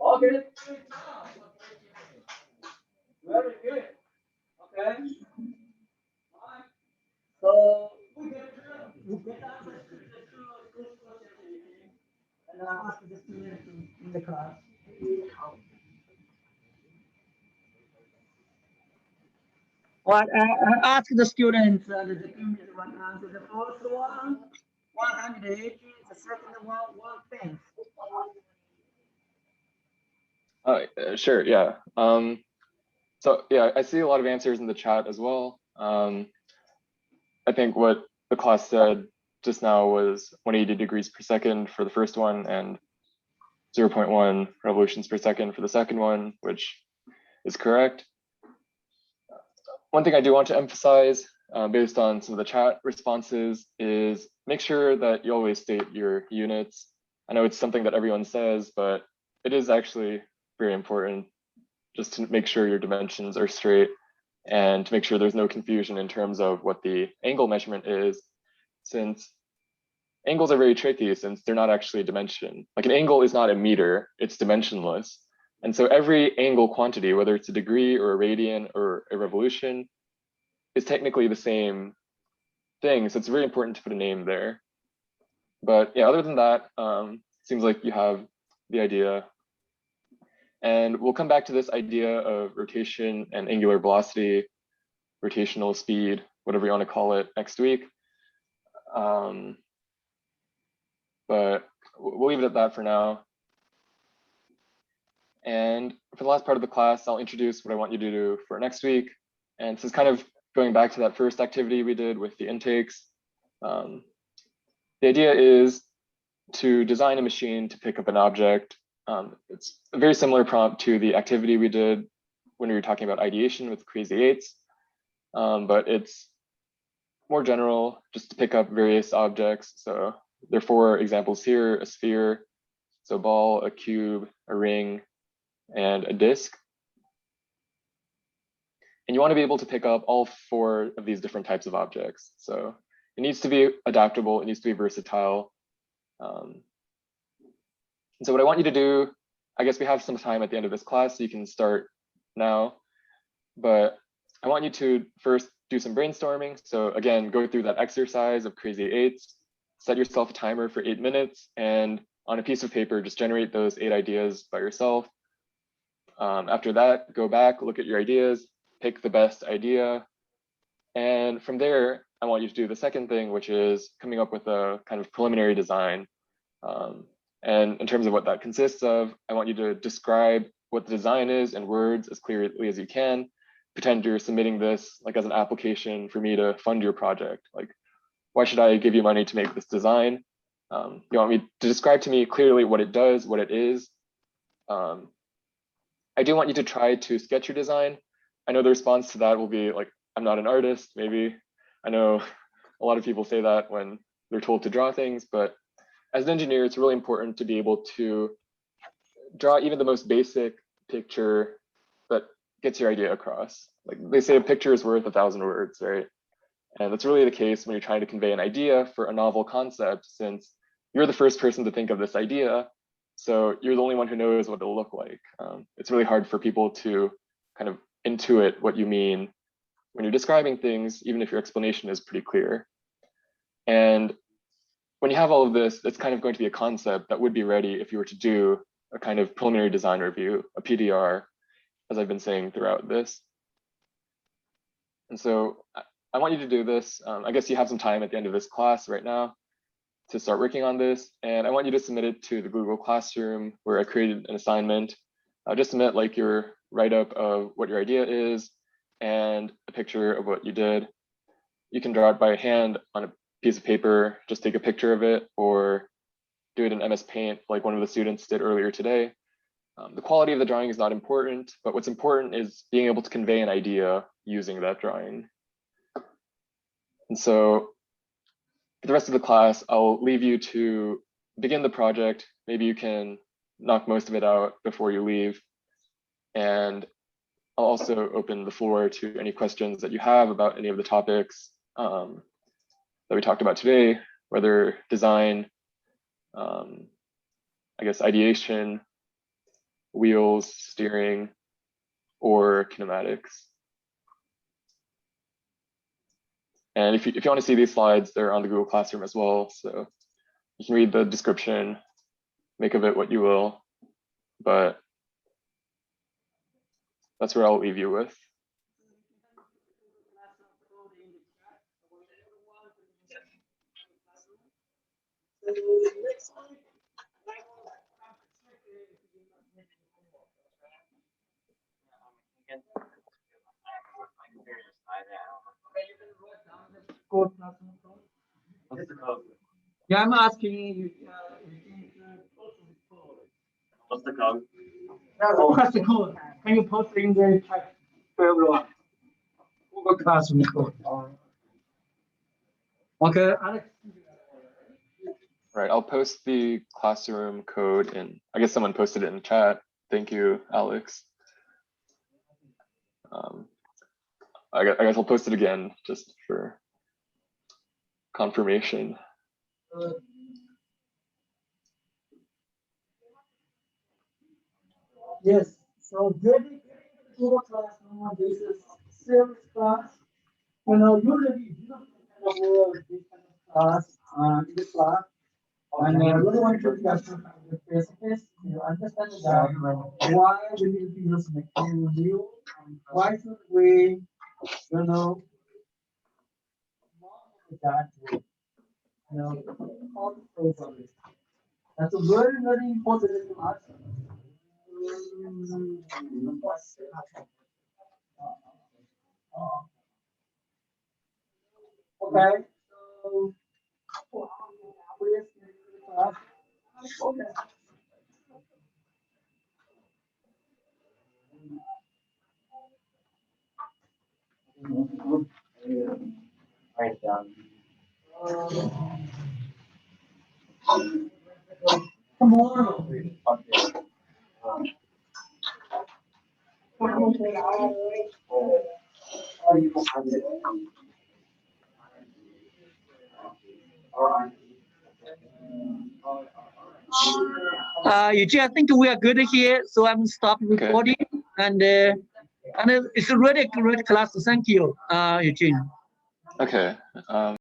Okay. Very good. Okay. So we get answers to the two questions and I ask the students in the class. What I ask the students the community one answer. The first one, 180. The second one, 1 thing. Sure, yeah. So yeah, I see a lot of answers in the chat as well. I think what the class said just now was 180 degrees per second for the first one and 0.1 revolutions per second for the second one, which is correct. One thing I do want to emphasize based on some of the chat responses is make sure that you always state your units. I know it's something that everyone says, but it is actually very important just to make sure your dimensions are straight and to make sure there's no confusion in terms of what the angle measurement is, since angles are very tricky since they're not actually a dimension. Like an angle is not a meter, it's dimensionless. And so every angle quantity, whether it's a degree or a radian or a revolution, is technically the same thing. So it's very important to put a name there. But yeah, other than that, seems like you have the idea. And we'll come back to this idea of rotation and angular velocity, rotational speed, whatever you want to call it, next week. But we'll leave it at that for now. And for the last part of the class, I'll introduce what I want you to do for next week. And this is kind of going back to that first activity we did with the intakes. The idea is to design a machine to pick up an object. It's a very similar prompt to the activity we did when we were talking about ideation with Crazy Eights, but it's more general, just to pick up various objects. So there are 4 examples here: a sphere, so a ball, a cube, a ring, and a disk. And you want to be able to pick up all 4 of these different types of objects. So it needs to be adaptable, it needs to be versatile. And so what I want you to do, I guess we have some time at the end of this class, so you can start now, but I want you to first do some brainstorming. So again, go through that exercise of Crazy Eights, set yourself a timer for 8 minutes, and on a piece of paper, just generate those 8 ideas by yourself. After that, go back, look at your ideas, pick the best idea. And from there, I want you to do the second thing, which is coming up with a kind of preliminary design. And in terms of what that consists of, I want you to describe what the design is in words as clearly as you can. Pretend you're submitting this like as an application for me to fund your project. Like, why should I give you money to make this design? You want me to describe to me clearly what it does, what it is. I do want you to try to sketch your design. I know the response to that will be like, I'm not an artist, maybe. I know a lot of people say that when they're told to draw things, but as an engineer, it's really important to be able to draw even the most basic picture that gets your idea across. Like they say, a picture is worth 1,000 words, right? And that's really the case when you're trying to convey an idea for a novel concept, since you're the first person to think of this idea. So you're the only one who knows what it'll look like. It's really hard for people to kind of intuit what you mean when you're describing things, even if your explanation is pretty clear. And when you have all of this, it's kind of going to be a concept that would be ready if you were to do a kind of preliminary design review, a PDR, as I've been saying throughout this. And so I want you to do this. I guess you have some time at the end of this class right now to start working on this. And I want you to submit it to the Google Classroom where I created an assignment. Just submit like your write-up of what your idea is and a picture of what you did. You can draw it by hand on a piece of paper, just take a picture of it, or do it in MS Paint like one of the students did earlier today. The quality of the drawing is not important, but what's important is being able to convey an idea using that drawing. And so for the rest of the class, I'll leave you to begin the project. Maybe you can knock most of it out before you leave. And I'll also open the floor to any questions that you have about any of the topics that we talked about today, whether design, I guess ideation, wheels, steering, or kinematics. And if you want to see these slides, they're on the Google Classroom as well. So you can read the description, make of it what you will, but that's where I'll leave you with. Yeah, I'm asking you. What's the code? What's the code? Can you post it in the chat for everyone? Google Classroom code. Okay, Alex. Right, I'll post the classroom code in, I guess someone posted it in chat. Thank you, Alex. I guess I'll post it again just for confirmation. Yes, so dedicated Google Classroom, this is service class. You know, usually you don't have this kind of class in the class. And I really want to discuss the basics. You understand that why we need to use mechanical view, why should we, you know, that way, you know, all the things of it. That's a very, very important class. Okay, so please, okay. Write down. Tomorrow. Eugene, I think we are good here, so I'm stopping recording, and it's a really great class. Thank you, Eugene. Okay.